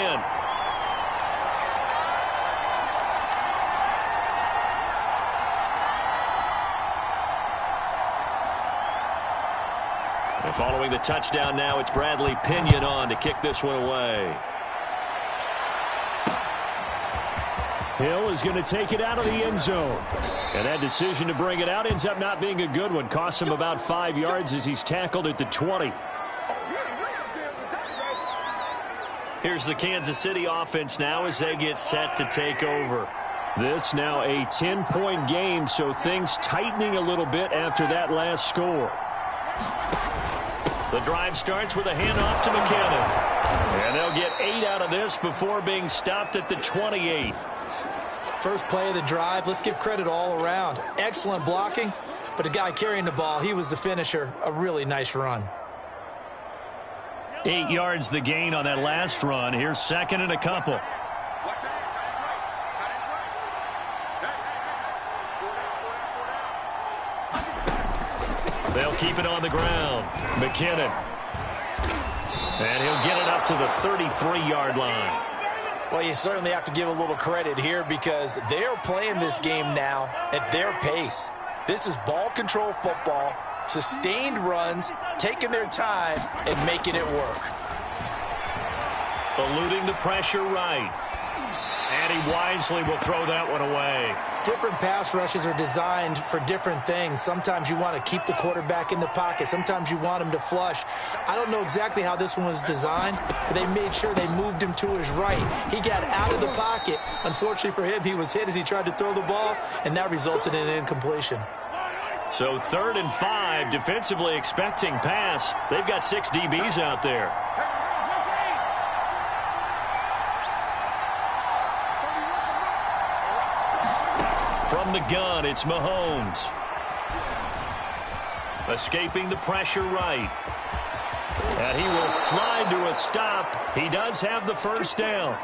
[SPEAKER 2] And following the touchdown now, it's Bradley Pinion on to kick this one away.
[SPEAKER 3] Hill is going to take it out of the end zone. And that decision to bring it out ends up not being a good one. Costs him about 5 yards as he's tackled at the 20.
[SPEAKER 2] Here's the Kansas City offense now as they get set to take over.
[SPEAKER 3] This now a 10-point game, so things tightening a little bit after that last score.
[SPEAKER 2] The drive starts with a handoff to McKinnon. And they'll get 8 out of this before being stopped at the 28.
[SPEAKER 1] First play of the drive, let's give credit all around. Excellent blocking, but the guy carrying the ball, he was the finisher. A really nice run.
[SPEAKER 2] 8 yards the gain on that last run. Here's second and a couple. They'll keep it on the ground. McKinnon. And he'll get it up to the 33-yard line.
[SPEAKER 1] Well, you certainly have to give a little credit here because they're playing this game now at their pace. This is ball control football, sustained runs, taking their time and making it work.
[SPEAKER 2] Eluding the pressure right. And he wisely will throw that one away.
[SPEAKER 1] Different pass rushes are designed for different things. Sometimes you want to keep the quarterback in the pocket. Sometimes you want him to flush. I don't know exactly how this one was designed, but they made sure they moved him to his right. He got out of the pocket. Unfortunately for him, he was hit as he tried to throw the ball, and that resulted in an incompletion.
[SPEAKER 2] So 3rd and 5, defensively expecting pass. They've got 6 DBs out there. From the gun, it's Mahomes. Escaping the pressure right. And he will slide to a stop. He does have the first down.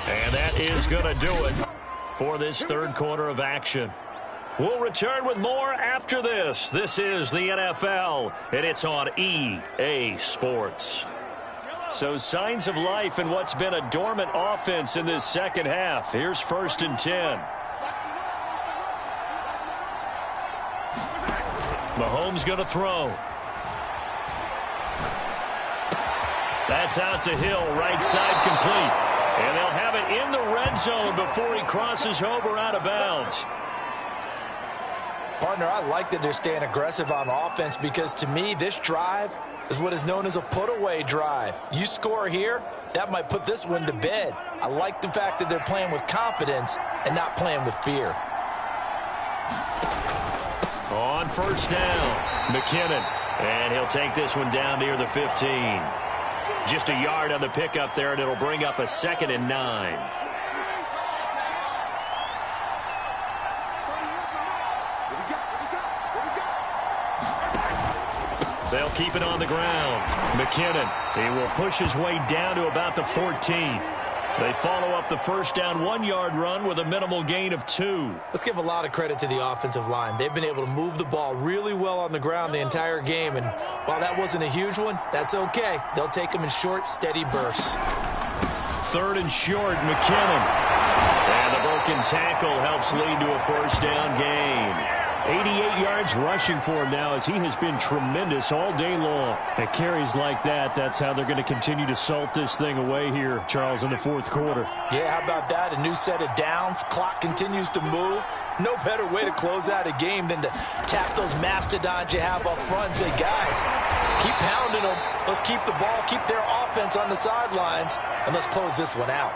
[SPEAKER 2] And that is going to do it for this third quarter of action. We'll return with more after this. This is the NFL, and it's on EA Sports. So signs of life in what's been a dormant offense in this second half. Here's 1st and 10. Mahomes going to throw. That's out to Hill, right side complete. And they'll have it in the red zone before he crosses over out of bounds.
[SPEAKER 1] Partner, I like that they're staying aggressive on offense because to me, this drive is what is known as a put-away drive. You score here, that might put this one to bed. I like the fact that they're playing with confidence and not playing with fear.
[SPEAKER 2] On 1st down, McKinnon. And he'll take this one down near the 15. Just a yard on the pickup there, and it'll bring up a 2nd and 9. They'll keep it on the ground. McKinnon, he will push his way down to about the 14. They follow up the first down 1-yard run with a minimal gain of 2.
[SPEAKER 1] Let's give a lot of credit to the offensive line. They've been able to move the ball really well on the ground the entire game. And while that wasn't a huge one, that's okay. They'll take them in short, steady bursts.
[SPEAKER 2] 3rd and short, McKinnon. And the broken tackle helps lead to a first down gain.
[SPEAKER 3] 88 yards rushing for him now as he has been tremendous all day long. At carries like that, that's how they're going to continue to salt this thing away here, Charles, in the 4th quarter.
[SPEAKER 1] Yeah, how about that? A new set of downs. Clock continues to move. No better way to close out a game than to tap those mastodons you have up front and say, guys, keep pounding them. Let's keep the ball, keep their offense on the sidelines, and let's close this one out.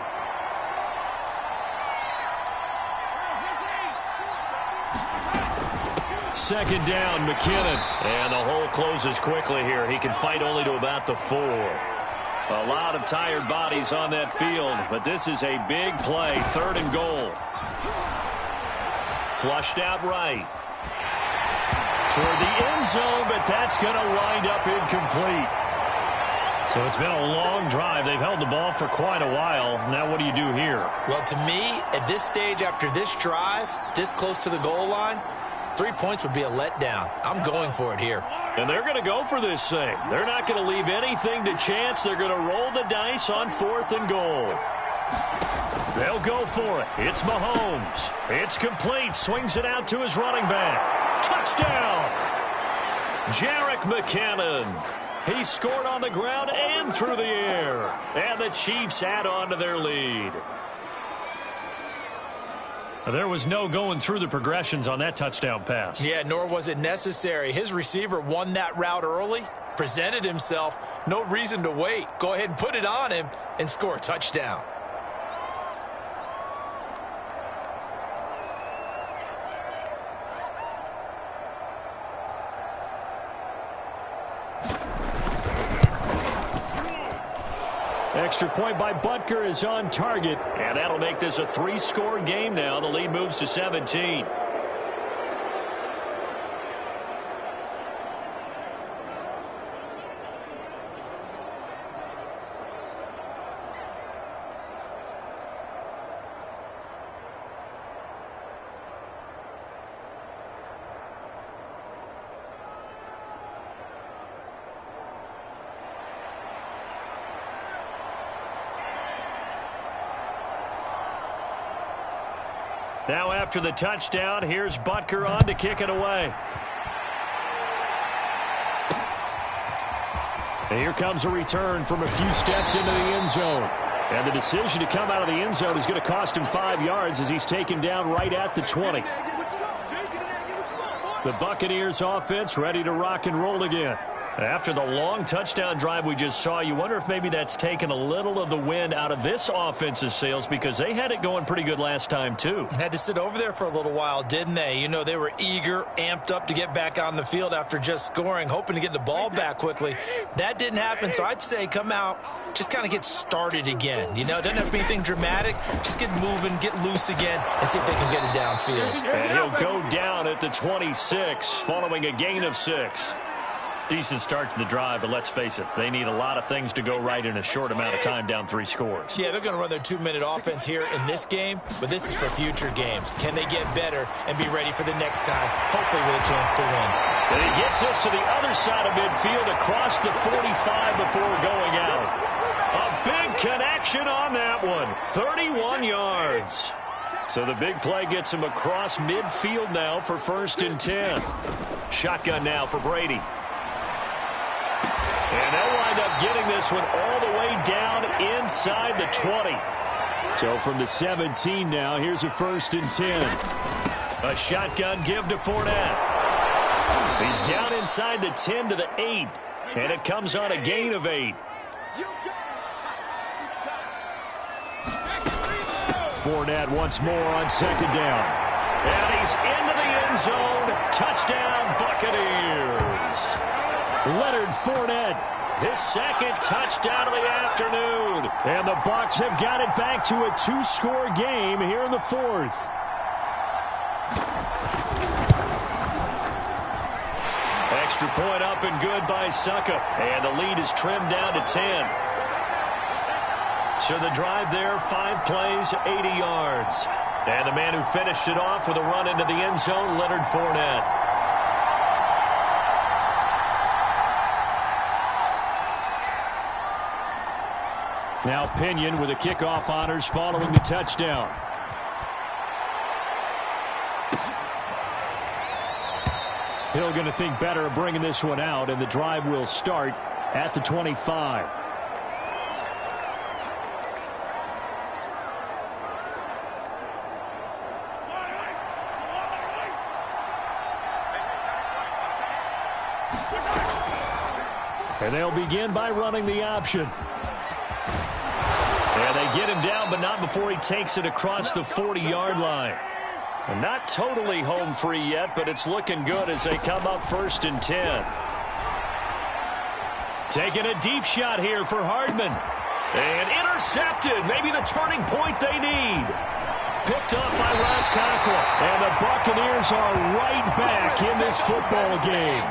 [SPEAKER 2] Second down, McKinnon. And the hole closes quickly here. He can fight only to about the 4. A lot of tired bodies on that field, but this is a big play. 3rd and goal. Flushed out right. Toward the end zone, but that's going to wind up incomplete. So it's been a long drive. They've held the ball for quite a while. Now what do you do here?
[SPEAKER 1] Well, to me, at this stage, after this drive, this close to the goal line, 3 points would be a letdown. I'm going for it here.
[SPEAKER 2] And they're going to go for this thing. They're not going to leave anything to chance. They're going to roll the dice on 4th and goal. They'll go for it. It's Mahomes. It's complete. Swings it out to his running back. Touchdown! Jerick McKinnon. He scored on the ground and through the air. And the Chiefs add on to their lead.
[SPEAKER 3] There was no going through the progressions on that touchdown pass.
[SPEAKER 1] Yeah, nor was it necessary. His receiver won that route early, presented himself. No reason to wait. Go ahead and put it on him and score a touchdown.
[SPEAKER 3] Extra point by Butker is on target.
[SPEAKER 2] And that'll make this a 3-score game now. The lead moves to 17. Now after the touchdown, here's Butker on to kick it away.
[SPEAKER 3] And here comes a return from a few steps into the end zone. And the decision to come out of the end zone is going to cost him 5 yards as he's taken down right at the 20. The Buccaneers offense ready to rock and roll again.
[SPEAKER 2] After the long touchdown drive we just saw, you wonder if maybe that's taken a little of the wind out of this offense's sails because they had it going pretty good last time, too.
[SPEAKER 1] Had to sit over there for a little while, didn't they? You know, they were eager, amped up to get back on the field after just scoring, hoping to get the ball back quickly. That didn't happen, so I'd say come out, just kind of get started again. You know, it doesn't have to be anything dramatic. Just get moving, get loose again, and see if they can get it downfield.
[SPEAKER 2] And he'll go down at the 26 following a gain of 6. Decent start to the drive, but let's face it, they need a lot of things to go right in a short amount of time down 3 scores.
[SPEAKER 1] Yeah, they're going to run their 2-minute offense here in this game, but this is for future games. Can they get better and be ready for the next time, hopefully with a chance to win?
[SPEAKER 2] And he gets us to the other side of midfield across the 45 before going out. A big connection on that one, 31 yards. So the big play gets him across midfield now for 1st and 10. Shotgun now for Brady. And they'll wind up getting this one all the way down inside the 20.
[SPEAKER 3] So from the 17 now, here's a 1st and 10.
[SPEAKER 2] A shotgun give to Fournette. He's down inside the 10 to the 8. And it comes on a gain of 8.
[SPEAKER 3] Fournette once more on 2nd down.
[SPEAKER 2] And he's into the end zone. Touchdown, Buccaneers.
[SPEAKER 3] Leonard Fournette.
[SPEAKER 2] His 2nd touchdown of the afternoon.
[SPEAKER 3] And the Bucs have got it back to a 2-score game here in the 4th.
[SPEAKER 2] Extra point up and good by Succa. And the lead is trimmed down to 10. So the drive there, 5 plays, 80 yards. And the man who finished it off with a run into the end zone, Leonard Fournette.
[SPEAKER 3] Now Pinion with the kickoff honors following the touchdown. Hill going to think better of bringing this one out, and the drive will start at the 25. And they'll begin by running the option.
[SPEAKER 2] And they get him down, but not before he takes it across the 40-yard line. And not totally home free yet, but it's looking good as they come up 1st and 10. Taking a deep shot here for Hardman. And intercepted. Maybe the turning point they need. Picked up by Ross Cockrell.
[SPEAKER 3] And the Buccaneers are right back in this football game.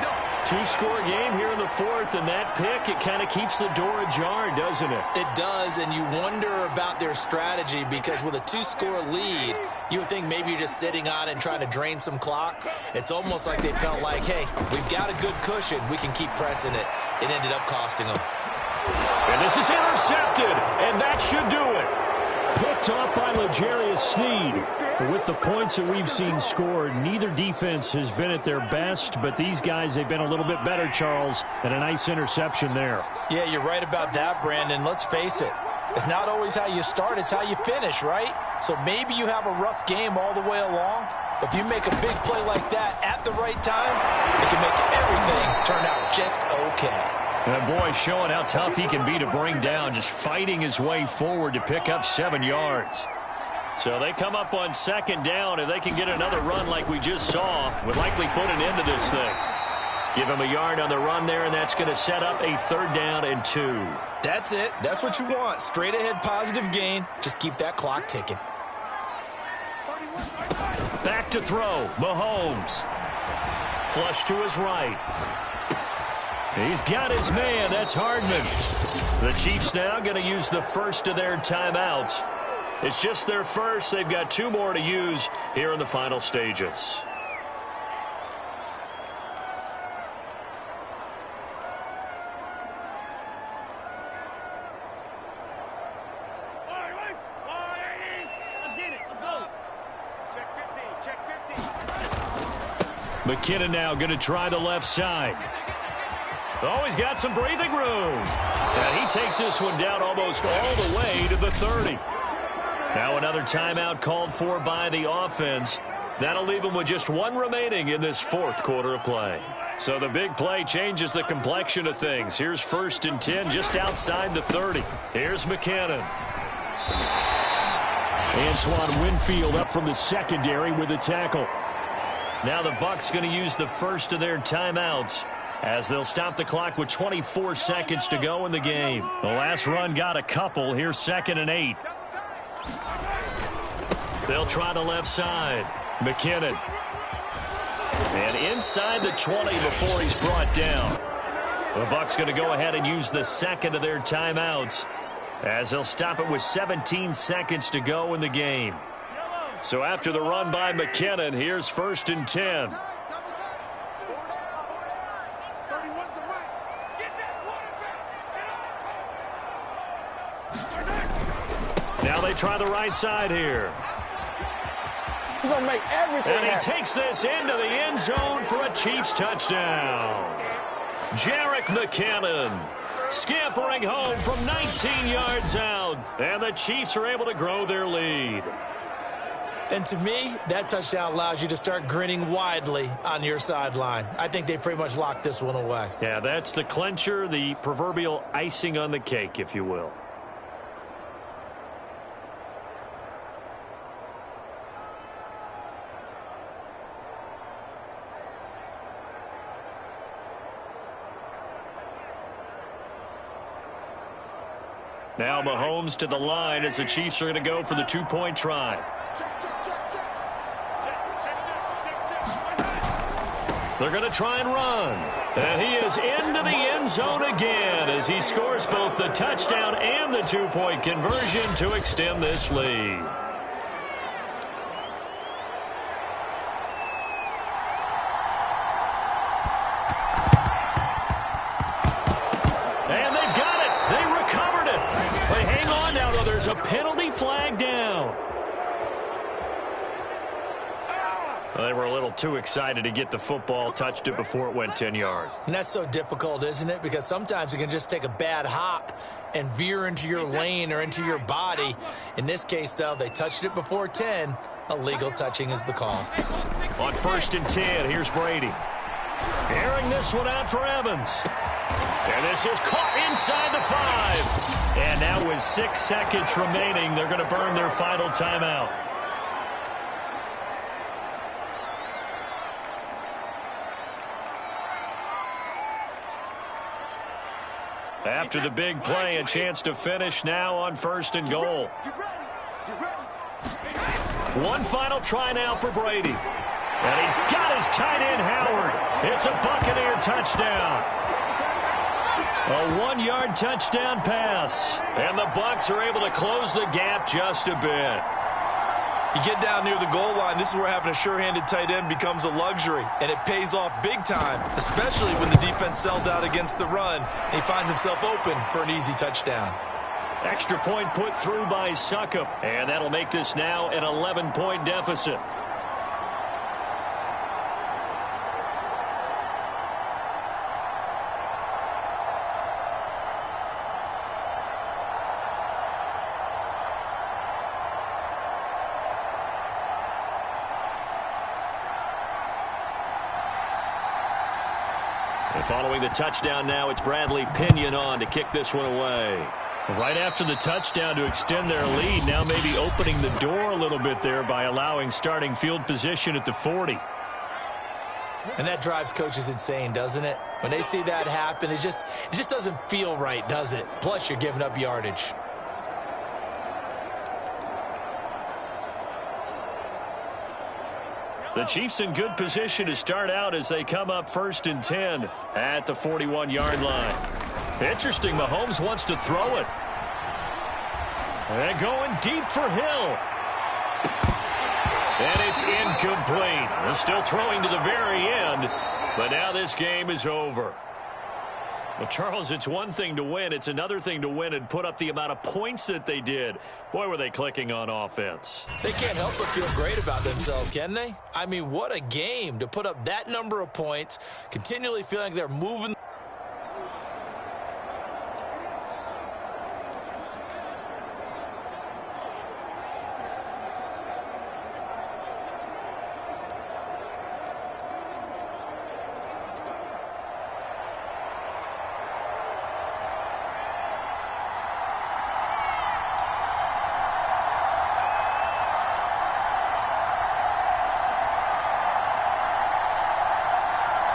[SPEAKER 2] 2-score game here in the 4th, and that pick, it kind of keeps the door ajar, doesn't it?
[SPEAKER 1] It does, and you wonder about their strategy because with a 2-score lead, you would think maybe you're just sitting on it and trying to drain some clock. It's almost like they felt like, hey, we've got a good cushion. We can keep pressing it. It ended up costing them.
[SPEAKER 2] And this is intercepted, and that should do it.
[SPEAKER 3] picked off by L'Jarius Sneed. With the points that we've seen scored, neither defense has been at their best, but these guys, they've been a little bit better, Charles, and a nice interception there.
[SPEAKER 1] Yeah, you're right about that, Brandon. Let's face it. It's not always how you start, it's how you finish, right? So maybe you have a rough game all the way along, but if you make a big play like that at the right time, it can make everything turn out just okay.
[SPEAKER 2] And boy, showing how tough he can be to bring down, just fighting his way forward to pick up 7 yards. So they come up on second down. If they can get another run like we just saw, would likely put an end to this thing. Give him a yard on the run there, and that's going to set up a 3rd down and 2.
[SPEAKER 1] That's it. That's what you want. Straight ahead positive gain. Just keep that clock ticking.
[SPEAKER 2] Back to throw. Mahomes. Flush to his right. He's got his man. That's Hardman. The Chiefs now going to use the first of their timeouts. It's just their first. They've got 2 more to use here in the final stages. McKinnon now going to try the left side. Oh, he's got some breathing room. And he takes this one down almost all the way to the 30. Now another timeout called for by the offense. That'll leave him with just 1 remaining in this 4th quarter of play. So the big play changes the complexion of things. Here's 1st and 10 just outside the 30. Here's McKinnon.
[SPEAKER 3] Antoine Winfield up from the secondary with a tackle.
[SPEAKER 2] Now the Bucs going to use the first of their timeouts as they'll stop the clock with 24 seconds to go in the game. The last run got a couple. Here's 2nd and 8. They'll try the left side. McKinnon. And inside the 20 before he's brought down. The Bucs going to go ahead and use the 2nd of their timeouts as they'll stop it with 17 seconds to go in the game. So after the run by McKinnon, here's 1st and 10. Now they try the right side here.
[SPEAKER 4] He's going to make everything
[SPEAKER 2] And he
[SPEAKER 4] happen.
[SPEAKER 2] takes this into the end zone for a Chiefs touchdown. Jerick McKinnon scampering home from 19 yards out. And the Chiefs are able to grow their lead.
[SPEAKER 1] And to me, that touchdown allows you to start grinning widely on your sideline. I think they pretty much locked this one away.
[SPEAKER 2] Yeah, that's the clincher, the proverbial icing on the cake, if you will. Now Mahomes to the line as the Chiefs are going to go for the 2-point try. They're going to try and run. And he is into the end zone again as he scores both the touchdown and the 2-point conversion to extend this lead. And they've got it. They recovered it. But hang on now, though. There's a penalty flag down. They were a little too excited to get the football, touched it before it went 10 yards.
[SPEAKER 1] And that's so difficult, isn't it? Because sometimes you can just take a bad hop and veer into your lane or into your body. In this case, though, they touched it before 10. Illegal touching is the call.
[SPEAKER 2] On 1st and 10, here's Brady. Airing this one out for Evans. And this is caught inside the 5. And now with 6 seconds remaining, they're going to burn their final timeout. After the big play, a chance to finish now on 1st and goal. One final try now for Brady. And he's got his tight end, Howard. It's a Buccaneer touchdown. A 1-yard touchdown pass. And the Bucs are able to close the gap just a bit.
[SPEAKER 1] You get down near the goal line, this is where having a sure-handed tight end becomes a luxury, and it pays off big time, especially when the defense sells out against the run, and he finds himself open for an easy touchdown.
[SPEAKER 2] Extra point put through by Succop. And that'll make this now an 11-point deficit. And following the touchdown now, it's Bradley Pinion on to kick this one away. Right after the touchdown to extend their lead, now maybe opening the door a little bit there by allowing starting field position at the 40.
[SPEAKER 1] And that drives coaches insane, doesn't it? When they see that happen, it just doesn't feel right, does it? Plus, you're giving up yardage.
[SPEAKER 2] The Chiefs in good position to start out as they come up 1st and 10 at the 41-yard line. Interesting, Mahomes wants to throw it. And going deep for Hill. And it's incomplete. They're still throwing to the very end, but now this game is over. Well, Charles, it's one thing to win. It's another thing to win and put up the amount of points that they did. Boy, were they clicking on offense.
[SPEAKER 1] They can't help but feel great about themselves, can they? I mean, what a game to put up that number of points, continually feeling like they're moving.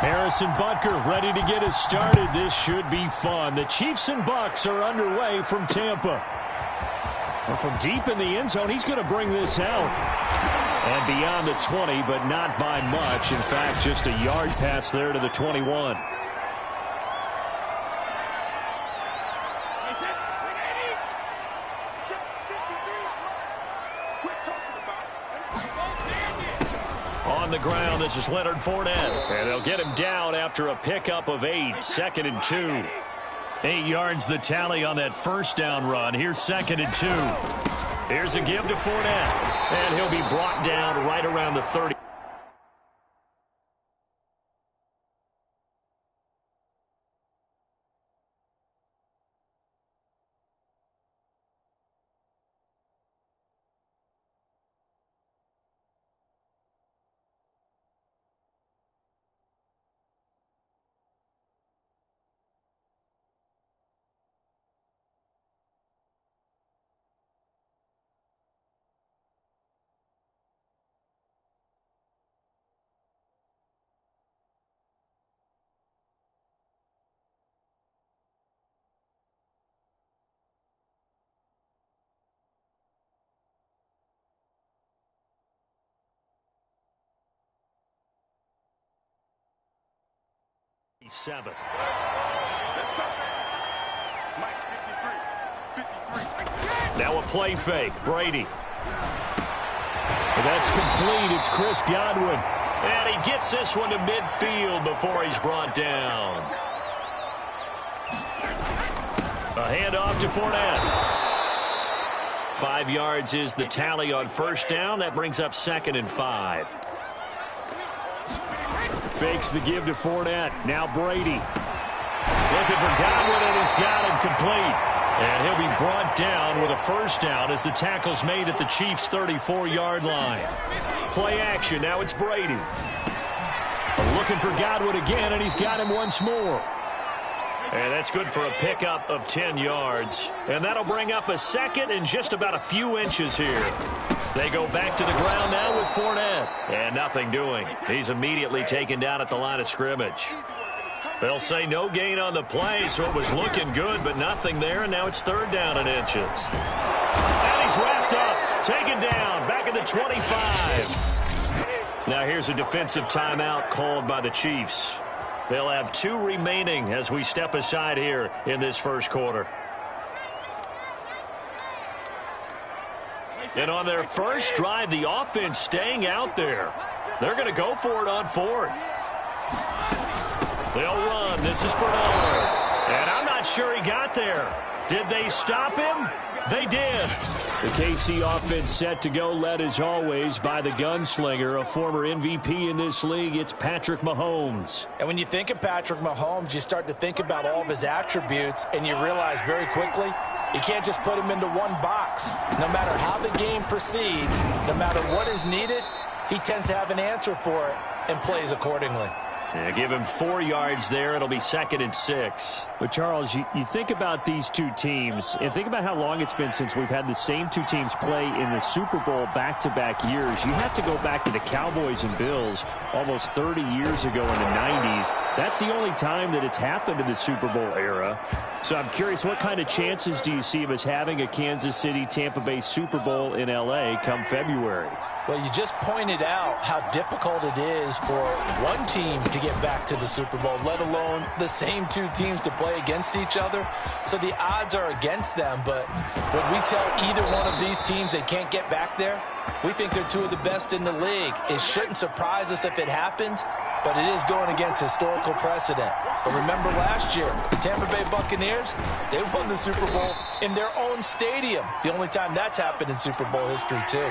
[SPEAKER 3] Harrison Butker ready to get us started. This should be fun. The Chiefs and Bucs are underway from Tampa. Well, from deep in the end zone, he's going to bring this out. And beyond the 20, but not by much. In fact, just a yard pass there to the 21.
[SPEAKER 2] On the ground, this is Leonard Fournette. And they'll get him down after a pickup of 8. 2nd and 2. 8 yards the tally on that first down run. Here's 2nd and 2. Here's a give to Fournette. And he'll be brought down right around the 30. Seven. Now a play fake. Brady.
[SPEAKER 3] That's complete. It's Chris Godwin.
[SPEAKER 2] And he gets this one to midfield before he's brought down. A handoff to Fournette. 5 yards is the tally on first down. That brings up 2nd and 5.
[SPEAKER 3] Fakes the give to Fournette. Now Brady. Looking for Godwin, and he's got him complete. And he'll be brought down with a first down as the tackle's made at the Chiefs' 34-yard line. Play action. Now it's Brady. Looking for Godwin again, and he's got him once more.
[SPEAKER 2] And that's good for a pickup of 10 yards. And that'll bring up a second and just about a few inches here. They go back to the ground now with Fournette. And nothing doing. He's immediately taken down at the line of scrimmage. They'll say no gain on the play, so it was looking good, but nothing there. And now it's 3rd down and inches. And he's wrapped up, taken down, back at the 25. Now here's a defensive timeout called by the Chiefs. They'll have 2 remaining as we step aside here in this first quarter. And on their first drive, the offense staying out there. They're going to go for it on 4th. They'll run. This is Bernard. And I'm not sure he got there. Did they stop him? They did.
[SPEAKER 3] The KC offense set to go, led as always by the gunslinger, a former MVP in this league. It's Patrick Mahomes.
[SPEAKER 1] And when you think of Patrick Mahomes, you start to think about all of his attributes, and you realize very quickly you can't just put him into one box. No matter how the game proceeds, no matter what is needed, he tends to have an answer for it and plays accordingly.
[SPEAKER 2] Yeah, give him 4 yards there. It'll be 2nd and 6.
[SPEAKER 3] But, Charles, you think about these two teams, and think about how long it's been since we've had the same two teams play in the Super Bowl back-to-back years. You have to go back to the Cowboys and Bills almost 30 years ago in the 90s. That's the only time that it's happened in the Super Bowl era. So I'm curious, what kind of chances do you see of us having a Kansas City-Tampa Bay Super Bowl in L.A. come February?
[SPEAKER 1] Well, you just pointed out how difficult it is for one team to get back to the Super Bowl, let alone the same two teams to play against each other. So the odds are against them, but when we tell either one of these teams they can't get back there, we think they're two of the best in the league. It shouldn't surprise us if it happens, but it is going against historical precedent. But remember last year, the Tampa Bay Buccaneers, they won the Super Bowl in their own stadium. The only time that's happened in Super Bowl history, too.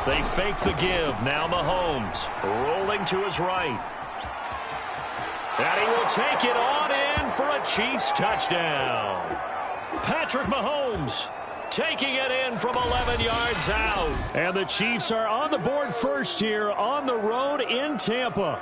[SPEAKER 2] They fake the give. Now Mahomes rolling to his right. And he will take it on in for a Chiefs touchdown. Patrick Mahomes taking it in from 11 yards out.
[SPEAKER 3] And the Chiefs are on the board first here on the road in Tampa.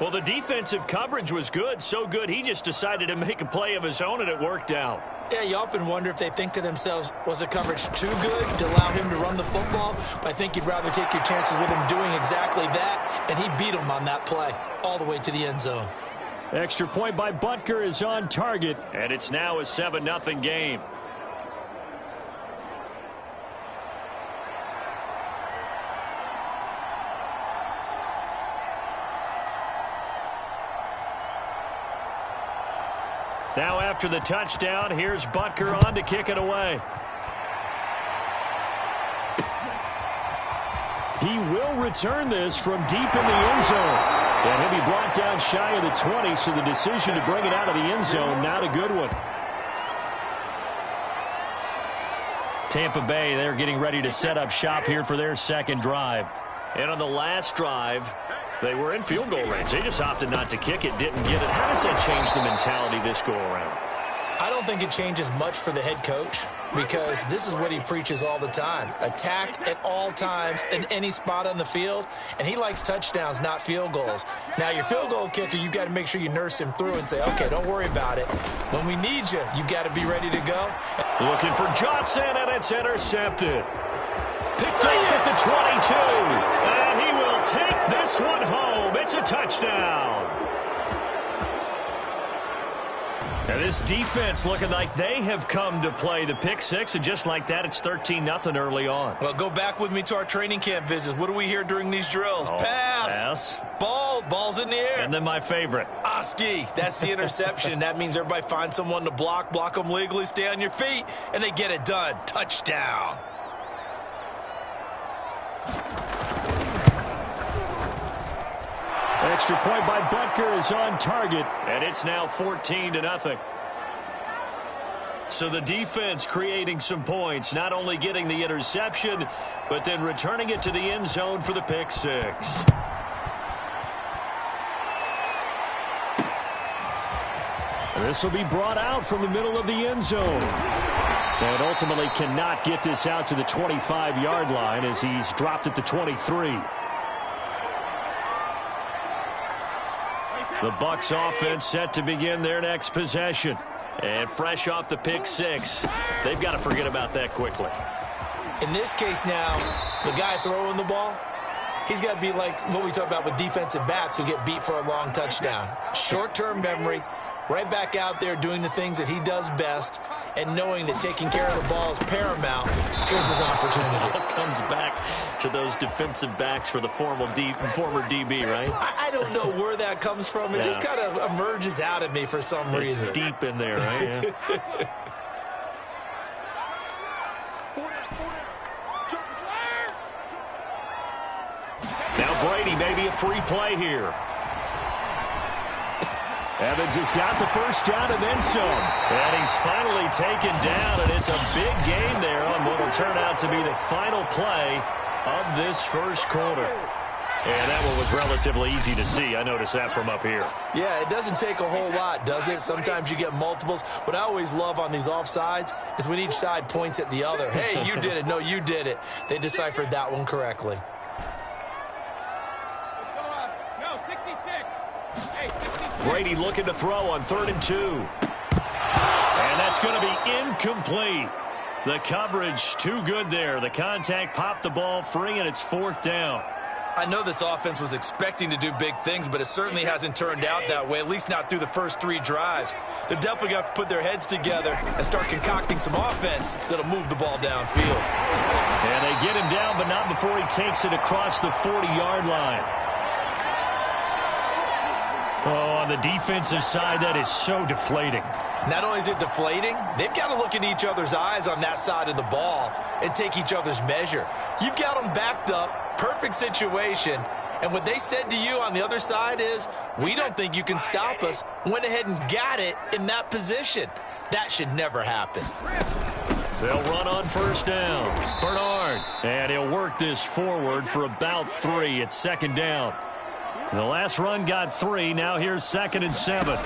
[SPEAKER 2] Well, the defensive coverage was good, so good he just decided to make a play of his own, and it worked out.
[SPEAKER 1] Yeah, you often wonder if they think to themselves, was the coverage too good to allow him to run the football? I think you'd rather take your chances with him doing exactly that, and he beat him on that play all the way to the end zone.
[SPEAKER 3] Extra point by Butker is on target.
[SPEAKER 2] And it's now a 7-0 game. Now after the touchdown, here's Butker on to kick it away.
[SPEAKER 3] He will return this from deep in the end zone. And he'll be brought down shy of the 20, so the decision to bring it out of the end zone, not a good one.
[SPEAKER 2] Tampa Bay, they're getting ready to set up shop here for their second drive. And on the last drive, they were in field goal range. They just opted not to kick it, didn't get it. How does that change the mentality this go-around?
[SPEAKER 1] I don't think it changes much for the head coach because this is what he preaches all the time. Attack at all times in any spot on the field, and he likes touchdowns, not field goals. Now, your field goal kicker, you've got to make sure you nurse him through and say, okay, don't worry about it. When we need you, you've got to be ready to go.
[SPEAKER 2] Looking for Johnson, and it's intercepted. Picked up at the 22, and he will take this one home. It's a touchdown. Now this defense looking like they have come to play the pick six, and just like that, it's 13-0 early on.
[SPEAKER 1] Well, go back with me to our training camp visits. What do we hear during these drills? Pass. Ball's in the air.
[SPEAKER 2] And then my favorite.
[SPEAKER 1] Oski, that's the interception. That means everybody finds someone to block them legally, stay on your feet, and they get it done. Touchdown.
[SPEAKER 3] Extra point by Butker is on target.
[SPEAKER 2] And it's now 14-0. So the defense creating some points, not only getting the interception, but then returning it to the end zone for the pick six.
[SPEAKER 3] This will be brought out from the middle of the end zone. And ultimately cannot get this out to the 25-yard line as he's dropped at the 23.
[SPEAKER 2] The Bucs offense set to begin their next possession. And fresh off the pick six, they've got to forget about that quickly.
[SPEAKER 1] In this case now, the guy throwing the ball, he's got to be like what we talk about with defensive backs who get beat for a long touchdown. Short-term memory, right back out there doing the things that he does best, and knowing that taking care of the ball is paramount. Here's his opportunity.
[SPEAKER 2] It all comes back to those defensive backs for the former DB, right?
[SPEAKER 1] I don't know where that comes from. It just kind of emerges out of me for some reason.
[SPEAKER 2] It's deep in there, right? Yeah. Now Brady, maybe a free play here.
[SPEAKER 3] Evans has got the first down and then some.
[SPEAKER 2] And he's finally taken down, and it's a big gain there on what will turn out to be the final play of this first quarter. And that one was relatively easy to see. I noticed that from up here.
[SPEAKER 1] Yeah, it doesn't take a whole lot, does it? Sometimes you get multiples. What I always love on these offsides is when each side points at the other. Hey, you did it. No, you did it. They deciphered that one correctly.
[SPEAKER 2] Brady looking to throw on 3rd and 2. And that's going to be incomplete. The coverage too good there. The contact popped the ball free, and it's 4th down.
[SPEAKER 1] I know this offense was expecting to do big things, but it certainly hasn't turned out that way, at least not through the first 3 drives. They're definitely going to have to put their heads together and start concocting some offense that'll move the ball downfield.
[SPEAKER 2] And they get him down, but not before he takes it across the 40-yard line. Oh, on the defensive side, that is so deflating.
[SPEAKER 1] Not only is it deflating, they've got to look in each other's eyes on that side of the ball and take each other's measure. You've got them backed up, perfect situation, and what they said to you on the other side is, we don't think you can stop us. Went ahead and got it in that position. That should never happen.
[SPEAKER 2] They'll run on 1st down. Bernard. And he'll work this forward for about 3 at 2nd down. The last run got 3. Now here's 2nd and 7.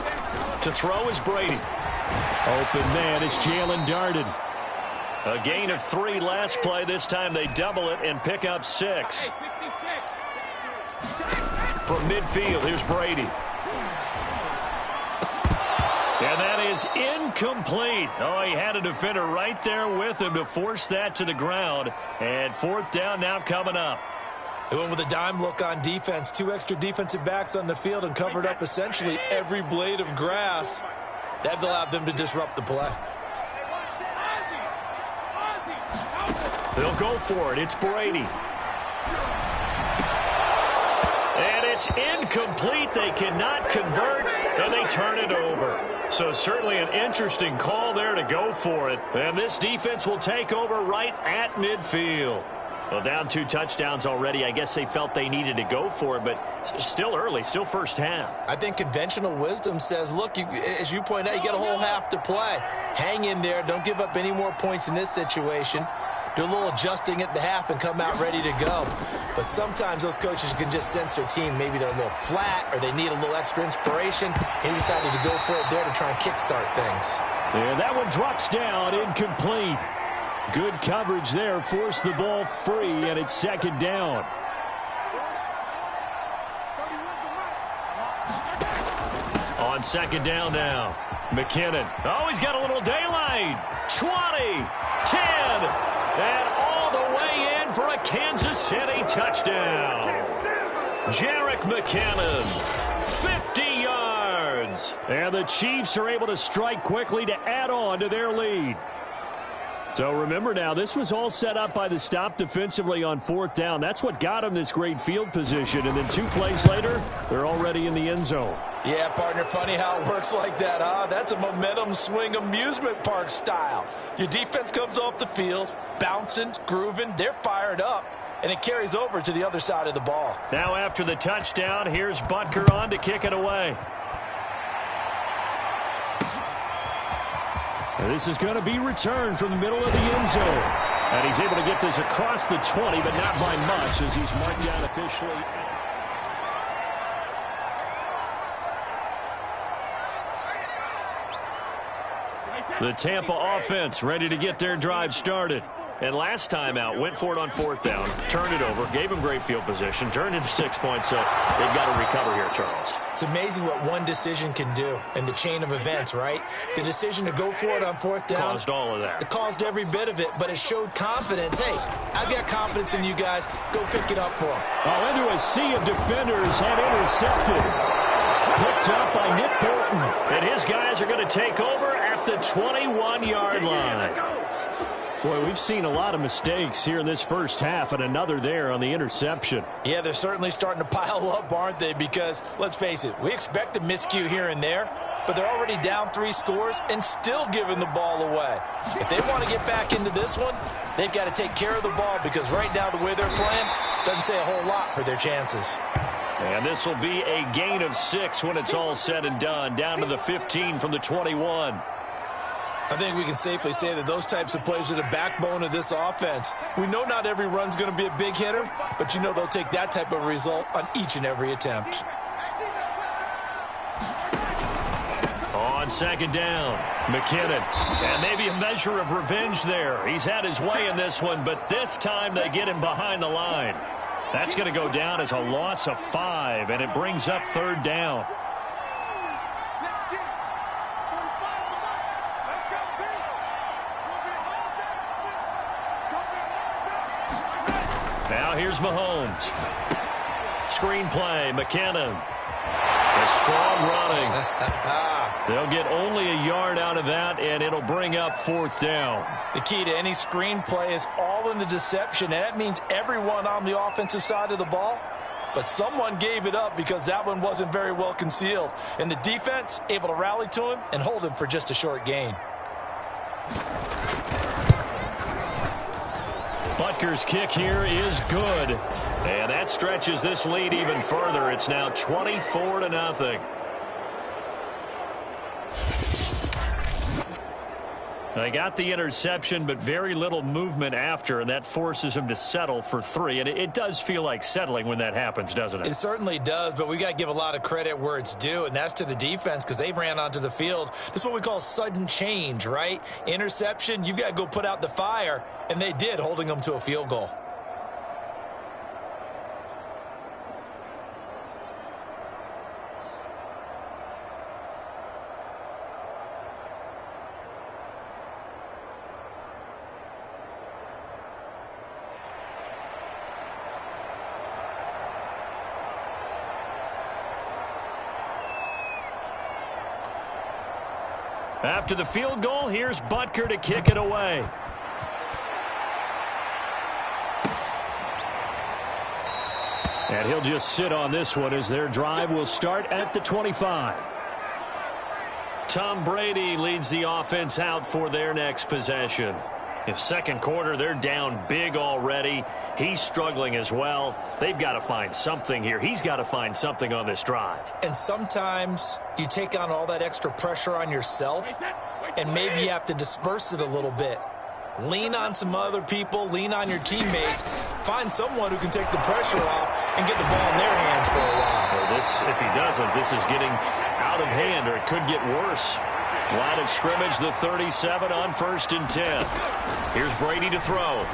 [SPEAKER 2] To throw is Brady. Open man is Jalen Darden. A gain of 3 last play. This time they double it and pick up 6. From midfield, here's Brady. And that is incomplete. Oh, he had a defender right there with him to force that to the ground. And 4th down now coming up.
[SPEAKER 1] They went with a dime look on defense. 2 extra defensive backs on the field and covered up essentially every blade of grass. That allowed them to disrupt the play.
[SPEAKER 2] They'll go for it. It's Brady. And it's incomplete. They cannot convert, and they turn it over. So certainly an interesting call there to go for it. And this defense will take over right at midfield. Well, down 2 touchdowns already. I guess they felt they needed to go for it, but still early, still first half.
[SPEAKER 1] I think conventional wisdom says, look, as you point out, you got a whole half to play. Hang in there. Don't give up any more points in this situation. Do a little adjusting at the half and come out ready to go. But sometimes those coaches can just sense their team. Maybe they're a little flat or they need a little extra inspiration. And he decided to go for it there to try and kickstart things.
[SPEAKER 2] And that one drops down, incomplete. Good coverage there, forced the ball free, and it's 2nd down. On 2nd down now, McKinnon. Oh, he's got a little daylight. 20, 10, and all the way in for a Kansas City touchdown. Jerick McKinnon, 50 yards. And the Chiefs are able to strike quickly to add on to their lead. So remember now, this was all set up by the stop defensively on 4th down. That's what got them this great field position. And then 2 plays later, they're already in the end zone.
[SPEAKER 1] Yeah, partner, funny how it works like that, huh? That's a momentum swing amusement park style. Your defense comes off the field, bouncing, grooving, they're fired up, and it carries over to the other side of the ball.
[SPEAKER 2] Now after the touchdown, here's Butker on to kick it away. And this is going to be returned from the middle of the end zone. And he's able to get this across the 20, but not by much as he's marked down officially. The Tampa offense ready to get their drive started. And last time out, went for it on 4th down, turned it over, gave him great field position, turned into 6 points, so they've got to recover here, Charles.
[SPEAKER 1] It's amazing what one decision can do in the chain of events, right? The decision to go for it on 4th down.
[SPEAKER 2] Caused all of that.
[SPEAKER 1] It caused every bit of it, but it showed confidence. Hey, I've got confidence in you guys. Go pick it up for them.
[SPEAKER 2] Oh, into a sea of defenders and intercepted. Picked up by Nick Bolton. And his guys are going to take over at the 21-yard line. Boy, we've seen a lot of mistakes here in this first half, and another there on the interception.
[SPEAKER 1] Yeah, they're certainly starting to pile up, aren't they? Because, let's face it, we expect a miscue here and there, but they're already down 3 scores and still giving the ball away. If they want to get back into this one, they've got to take care of the ball because right now the way they're playing doesn't say a whole lot for their chances.
[SPEAKER 2] And this will be a gain of 6 when it's all said and done. Down to the 15 from the 21.
[SPEAKER 1] I think we can safely say that those types of plays are the backbone of this offense. We know not every run's going to be a big hitter, but you know they'll take that type of result on each and every attempt.
[SPEAKER 2] On second down, McKinnon. And maybe a measure of revenge there. He's had his way in this one, but this time they get him behind the line. That's going to go down as a loss of 5, and it brings up third down. Now here's Mahomes. Screen play, McKinnon. A strong running. They'll get only a yard out of that, and it'll bring up fourth down.
[SPEAKER 1] The key to any screen play is all in the deception, and that means everyone on the offensive side of the ball. But someone gave it up because that one wasn't very well concealed. And the defense able to rally to him and hold him for just a short gain.
[SPEAKER 2] Butker's kick here is good. And that stretches this lead even further. It's now 24-0. They got the interception, but very little movement after, and that forces him to settle for 3. And it does feel like settling when that happens, doesn't it?
[SPEAKER 1] It certainly does, but we got to give a lot of credit where it's due, and that's to the defense because they ran onto the field. This is what we call sudden change, right? Interception, you've got to go put out the fire, and they did, holding them to a field goal.
[SPEAKER 2] After the field goal, here's Butker to kick it away. And he'll just sit on this one as their drive will start at the 25. Tom Brady leads the offense out for their next possession. In second quarter, they're down big already. He's struggling as well. They've got to find something here. He's got to find something on this drive.
[SPEAKER 1] And sometimes you take on all that extra pressure on yourself, and maybe you have to disperse it a little bit. Lean on some other people. Lean on your teammates. Find someone who can take the pressure off and get the ball in their hands for a while.
[SPEAKER 2] Well, if he doesn't, this is getting out of hand, or it could get worse. Line of scrimmage, the 37 on 1st and 10. Here's Brady to throw.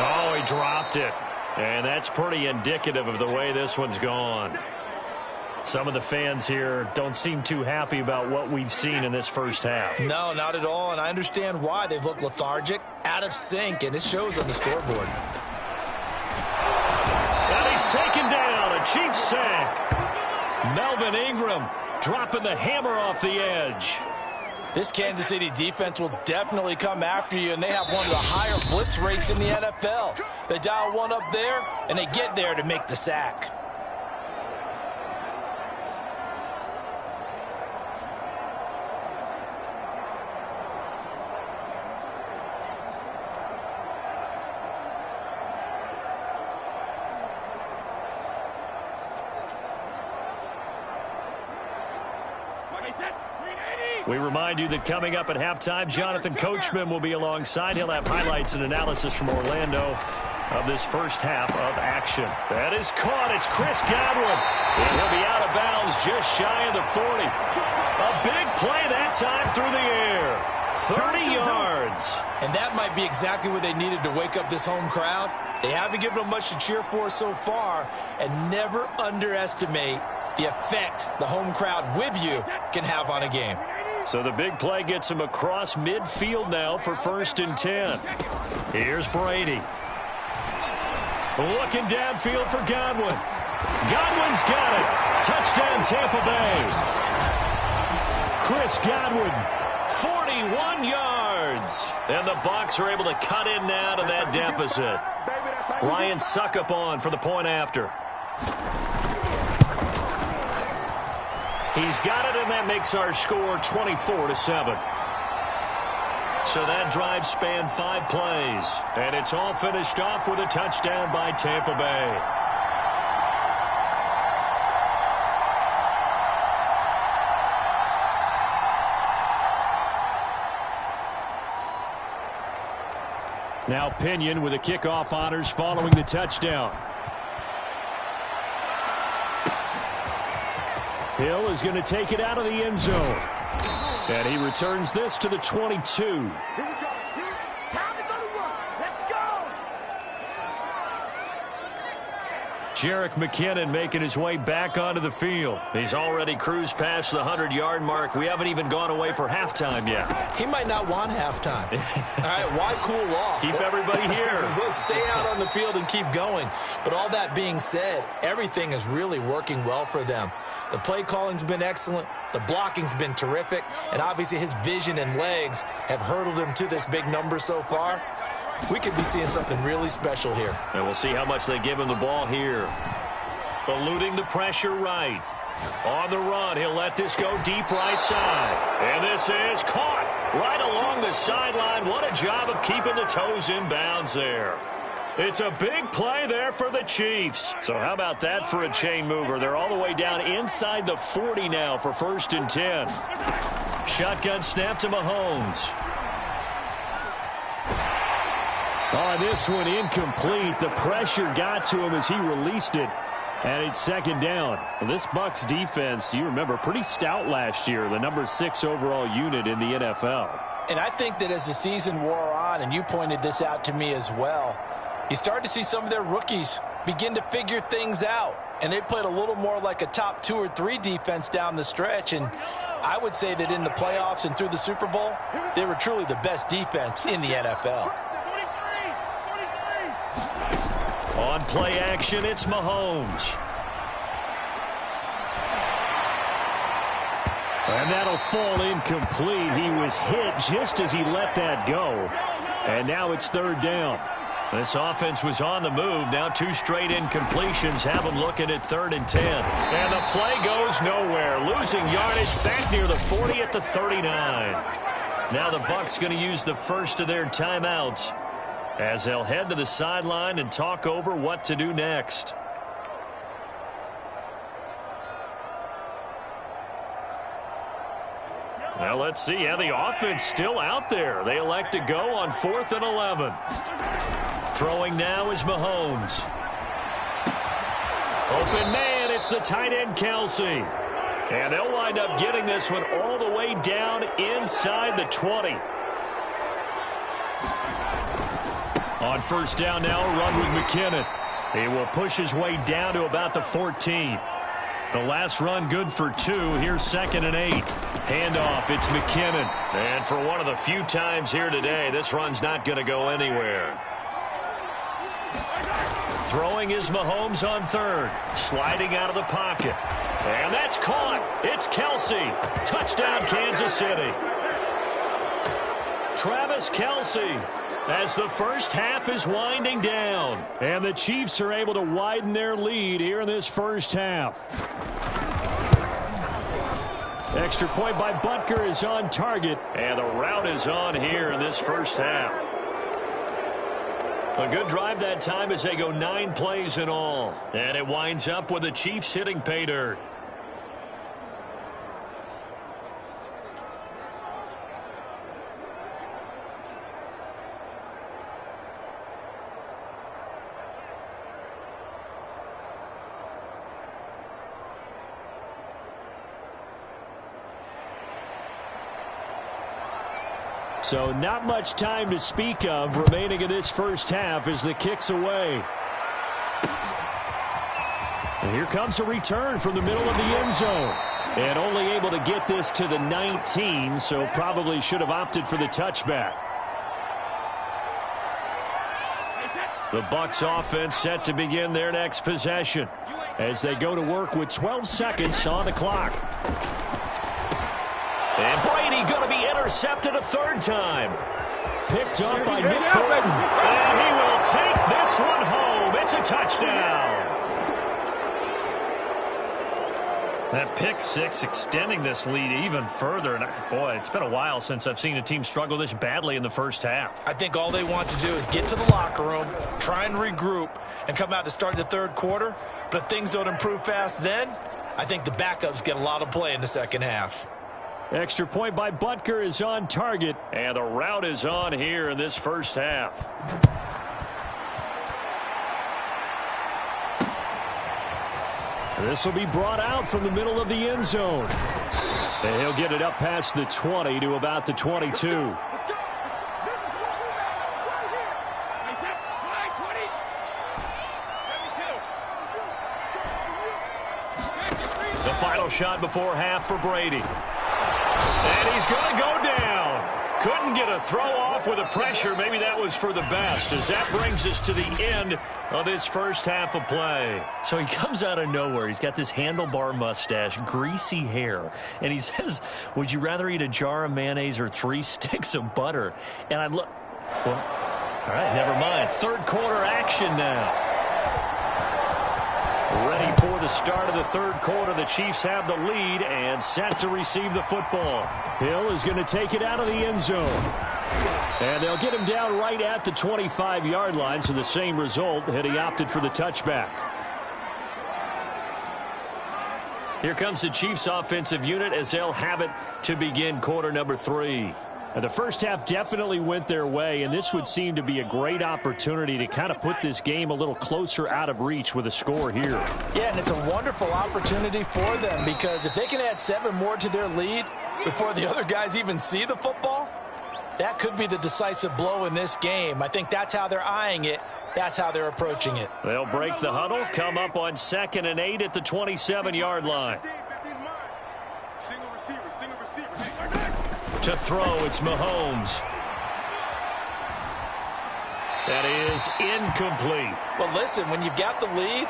[SPEAKER 2] Oh, he dropped it. And that's pretty indicative of the way this one's gone. Some of the fans here don't seem too happy about what we've seen in this first half.
[SPEAKER 1] No, not at all, and I understand why. They've looked lethargic, out of sync, and it shows on the scoreboard.
[SPEAKER 2] And he's taken down, a Chiefs sack. Melvin Ingram dropping the hammer off the edge.
[SPEAKER 1] This Kansas City defense will definitely come after you, and they have one of the higher blitz rates in the NFL. They dial one up there, and they get there to make the sack.
[SPEAKER 2] We remind you that coming up at halftime, Jonathan Coachman will be alongside. He'll have highlights and analysis from Orlando of this first half of action. That is caught. It's Chris Godwin. And he'll be out of bounds just shy of the 40. A big play that time through the air. 30 yards.
[SPEAKER 1] And that might be exactly what they needed to wake up this home crowd. They haven't given them much to cheer for so far, and never underestimate the effect the home crowd with you can have on a game.
[SPEAKER 2] So the big play gets him across midfield now for 1st and 10. Here's Brady. Looking downfield for Godwin. Godwin's got it. Touchdown Tampa Bay. Chris Godwin, 41 yards. And the Bucs are able to cut in now to that deficit. Ryan Succop on for the point after. He's got it, and that makes our score 24-7. So that drive spanned 5 plays, and it's all finished off with a touchdown by Tampa Bay.
[SPEAKER 3] Now Pinion with the kickoff honors following the touchdown. Hill is going to take it out of the end zone. And he returns this to the 22. Jerick McKinnon making his way back onto the field. He's already cruised past the 100-yard mark. We haven't even gone away for halftime yet.
[SPEAKER 1] He might not want halftime. All right, why cool off?
[SPEAKER 3] Keep everybody here.
[SPEAKER 1] Let's stay out on the field and keep going. But all that being said, everything is really working well for them. The play calling's been excellent. The blocking's been terrific. And obviously his vision and legs have hurdled him to this big number so far. We could be seeing something really special here.
[SPEAKER 2] And we'll see how much they give him the ball here. Eluding the pressure right. On the run, he'll let this go deep right side. And this is caught right along the sideline. What a job of keeping the toes in bounds there. It's a big play there for the Chiefs. So how about that for a chain mover? They're all the way down inside the 40 now for 1st and 10. Shotgun snap to Mahomes. Oh, this one incomplete. The pressure got to him as he released it. And it's 2nd down. Well, this Bucs defense, you remember, pretty stout last year. The number 6 overall unit in the NFL.
[SPEAKER 1] And I think that as the season wore on, and you pointed this out to me as well, you start to see some of their rookies begin to figure things out. And they played a little more like a top 2 or 3 defense down the stretch. And I would say that in the playoffs and through the Super Bowl, they were truly the best defense in the NFL.
[SPEAKER 2] On play action, it's Mahomes. And that'll fall incomplete. He was hit just as he let that go. And now it's 3rd down. This offense was on the move. Now 2 straight incompletions have them looking at 3rd and 10. And the play goes nowhere. Losing yardage back near the 40 at the 39. Now the Bucs going to use the first of their timeouts as they'll head to the sideline and talk over what to do next. Well, let's see. Yeah, the offense still out there. They elect to go on 4th and 11. Throwing now is Mahomes. Open man, it's the tight end Kelce. And they'll wind up getting this one all the way down inside the 20. On 1st down now, a run with McKinnon. He will push his way down to about the 14. The last run good for 2. Here's 2nd and 8. Handoff, it's McKinnon. And for one of the few times here today, this run's not going to go anywhere. Throwing is Mahomes on 3rd. Sliding out of the pocket. And that's caught. It's Kelce. Touchdown, Kansas City. Travis Kelce, as the first half is winding down. And the Chiefs are able to widen their lead here in this first half. Extra point by Butker is on target. And the route is on here in this first half. A good drive that time as they go 9 plays in all. And it winds up with the Chiefs hitting pay dirt.
[SPEAKER 3] So not much time to speak of remaining in this first half as the kick's away. And here comes a return from the middle of the end zone. And only able to get this to the 19, so probably should have opted for the touchback. The Bucs offense set to begin their next possession as they go to work with 12 seconds on the clock. And Brady going to be intercepted a 3rd time. Picked up by Nick Bolton. And he will take this one home. It's a touchdown. That pick 6 extending this lead even further. And boy, it's been a while since I've seen a team struggle this badly in the first half.
[SPEAKER 1] I think all they want to do is get to the locker room, try and regroup, and come out to start the 3rd quarter. But if things don't improve fast then, I think the backups get a lot of play in the second half.
[SPEAKER 3] Extra point by Butker is on target.
[SPEAKER 2] And the route is on here in this first half.
[SPEAKER 3] This will be brought out from the middle of the end zone. And he'll get it up past the 20 to about the 22.
[SPEAKER 2] The final shot before half for Brady. And he's going to go down. Couldn't get a throw off with the pressure. Maybe that was for the best, as that brings us to the end of this first half of play.
[SPEAKER 5] So he comes out of nowhere. He's got this handlebar mustache, greasy hair, and he says, would you rather eat a jar of mayonnaise or 3 sticks of butter? And I look, well, all right, never mind. Third quarter action now.
[SPEAKER 3] Ready for the start of the third quarter. The Chiefs have the lead and set to receive the football. Hill is going to take it out of the end zone. And they'll get him down right at the 25-yard line, so the same result had he opted for the touchback.
[SPEAKER 2] Here comes the Chiefs offensive unit as they'll have it to begin quarter number 3.
[SPEAKER 3] And the first half definitely went their way, and this would seem to be a great opportunity to kind of put this game a little closer out of reach with a score here.
[SPEAKER 1] Yeah, and it's a wonderful opportunity for them, because if they can add 7 more to their lead before the other guys even see the football, that could be the decisive blow in this game. I think that's how they're eyeing it. That's how they're approaching it.
[SPEAKER 2] They'll break the huddle, come up on 2nd and 8 at the 27-yard line. To throw, it's Mahomes. That is incomplete.
[SPEAKER 1] Well, listen, when you've got the lead,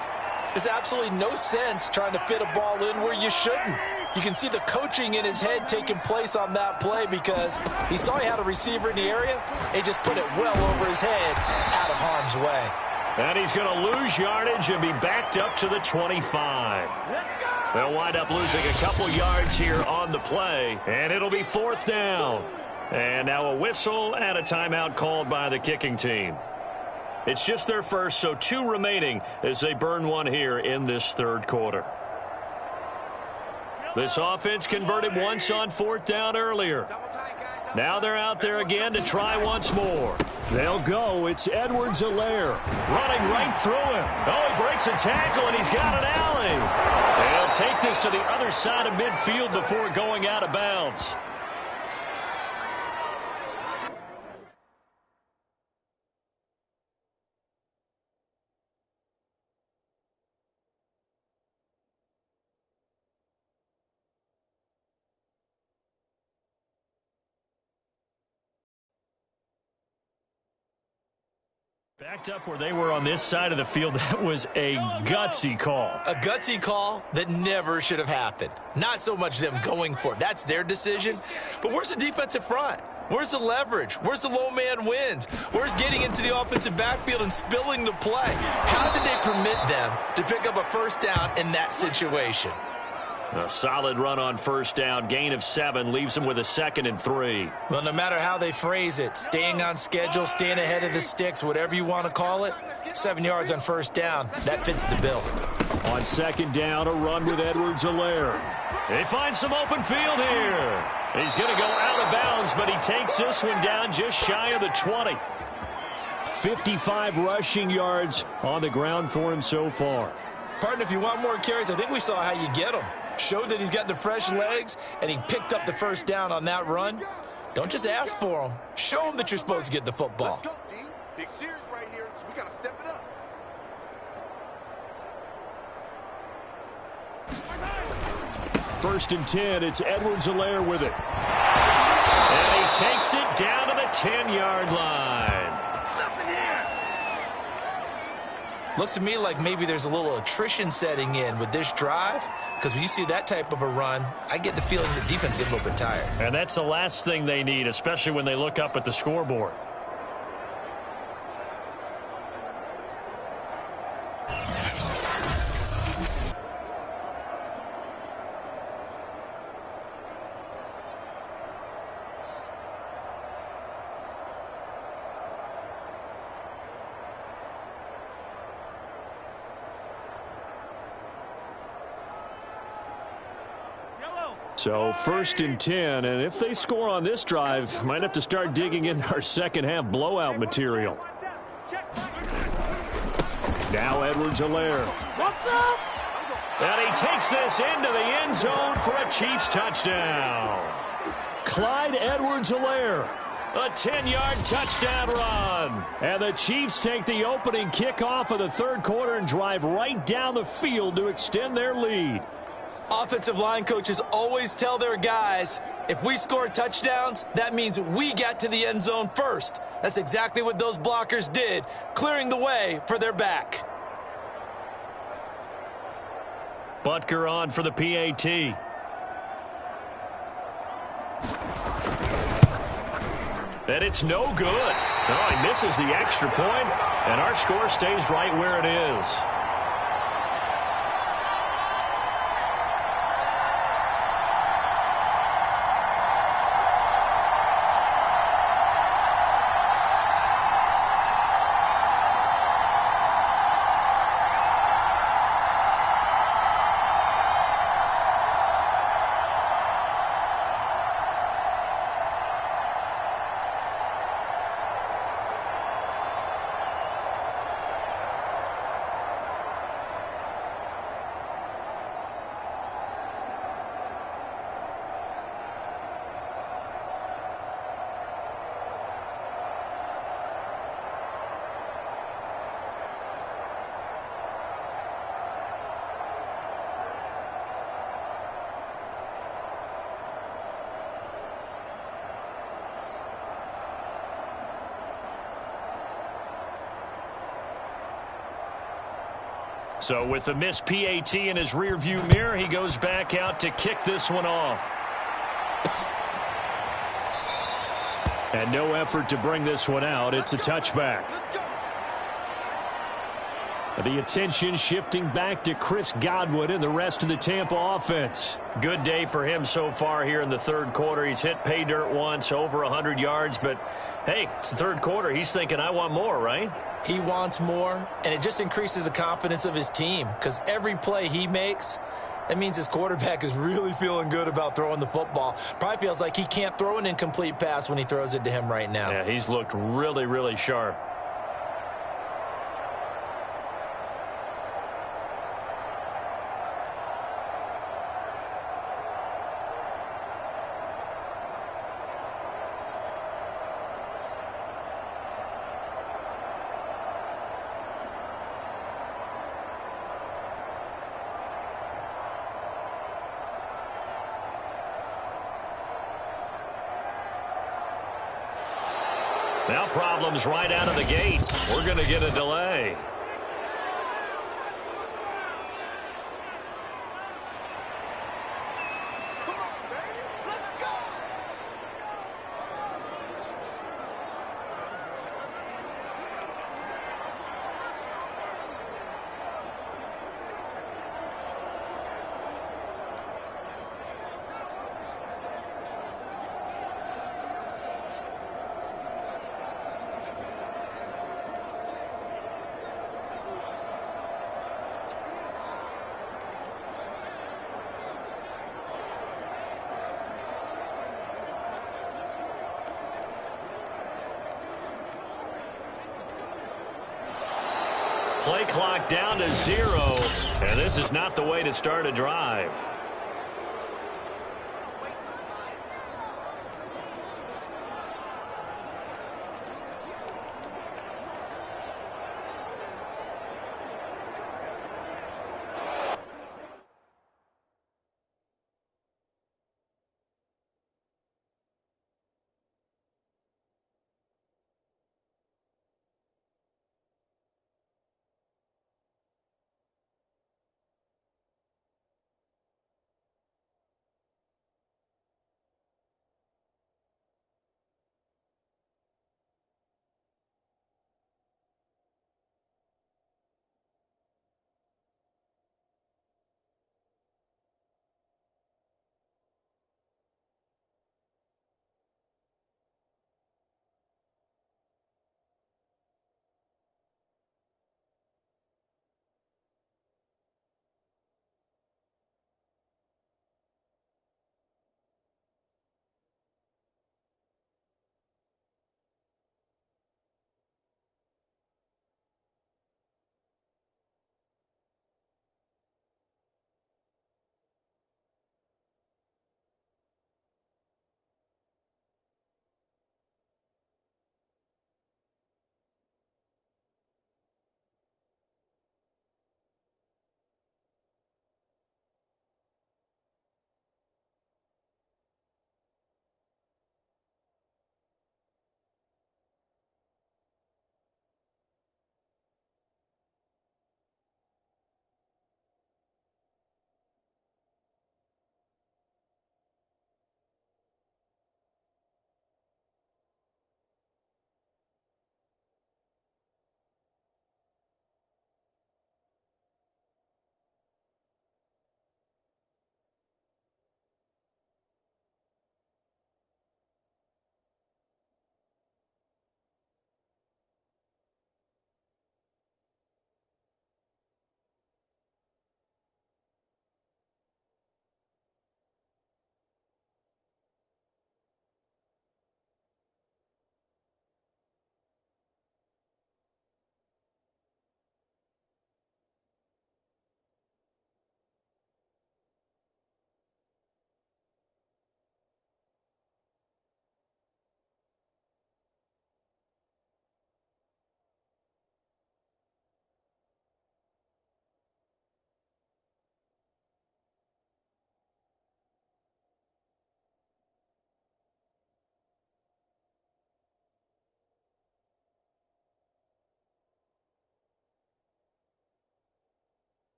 [SPEAKER 1] there's absolutely no sense trying to fit a ball in where you shouldn't. You can see the coaching in his head taking place on that play, because he saw he had a receiver in the area. He just put it well over his head, out of harm's way.
[SPEAKER 2] And he's going to lose yardage and be backed up to the 25. They'll wind up losing a couple yards here on the play, and it'll be 4th down. And now a whistle and a timeout called by the kicking team. It's just their first, so 2 remaining as they burn one here in this third quarter. This offense converted once on 4th down earlier. Now they're out there again to try once more.
[SPEAKER 3] They'll go. It's Edwards-Helaire
[SPEAKER 2] running right through him. Oh, he breaks a tackle, and he's got an alley. They'll take this to the other side of midfield before going out of bounds. Backed up where they were on this side of the field. That was a gutsy call.
[SPEAKER 1] A gutsy call that never should have happened. Not so much them going for it. That's their decision. But where's the defensive front? Where's the leverage? Where's the low man wins? Where's getting into the offensive backfield and spilling the play? How did they permit them to pick up a first down in that situation?
[SPEAKER 2] A solid run on first down. Gain of 7 leaves them with a 2nd and 3.
[SPEAKER 1] Well, no matter how they phrase it, staying on schedule, staying ahead of the sticks, whatever you want to call it, 7 yards on first down, that fits the bill.
[SPEAKER 3] On 2nd down, a run with Edwards-Helaire.
[SPEAKER 2] They find some open field here. He's going to go out of bounds, but he takes this one down just shy of the 20.
[SPEAKER 3] 55 rushing yards on the ground for him so far.
[SPEAKER 1] Partner, if you want more carries, I think we saw how you get them. Showed that he's got the fresh legs, and he picked up the first down on that run. Don't just ask for them. Show them that you're supposed to get the football.
[SPEAKER 6] Let's go, D. Big series right here, so we got to step it up.
[SPEAKER 3] First and 10, it's Edwards-Helaire with it.
[SPEAKER 2] And he takes it down to the 10-yard line.
[SPEAKER 1] Looks to me like maybe there's a little attrition setting in with this drive, because when you see that type of a run, I get the feeling the defense gets a little bit tired.
[SPEAKER 2] And that's the last thing they need, especially when they look up at the scoreboard.
[SPEAKER 3] So 1st and 10, and if they score on this drive, might have to start digging in our second half blowout material. Now Edwards-Helaire.
[SPEAKER 4] What's up?
[SPEAKER 2] And he takes this into the end zone for a Chiefs touchdown.
[SPEAKER 3] Clyde Edwards-Helaire.
[SPEAKER 2] A 10-yard touchdown run.
[SPEAKER 3] And the Chiefs take the opening kickoff of the third quarter and drive right down the field to extend their lead.
[SPEAKER 1] Offensive line coaches always tell their guys, if we score touchdowns, that means we get to the end zone first. That's exactly what those blockers did, clearing the way for their back.
[SPEAKER 2] Butker on for the PAT. And it's no good. Oh, he misses the extra point, and our score stays right where it is. So with the missed PAT in his rearview mirror, he goes back out to kick this one off.
[SPEAKER 3] And no effort to bring this one out. It's a touchback. The attention shifting back to Chris Godwin and the rest of the Tampa offense.
[SPEAKER 2] Good day for him so far here in the third quarter. He's hit pay dirt once, over 100 yards. But, hey, it's the third quarter. He's thinking, I want more, right?
[SPEAKER 1] He wants more, and it just increases the confidence of his team because every play he makes, that means his quarterback is really feeling good about throwing the football. Probably feels like he can't throw an incomplete pass when he throws it to him right now.
[SPEAKER 2] Yeah, he's looked really, really sharp. Now problems right out of the gate. We're going to get a delay. Play clock down to 0, and this is not the way to start a drive.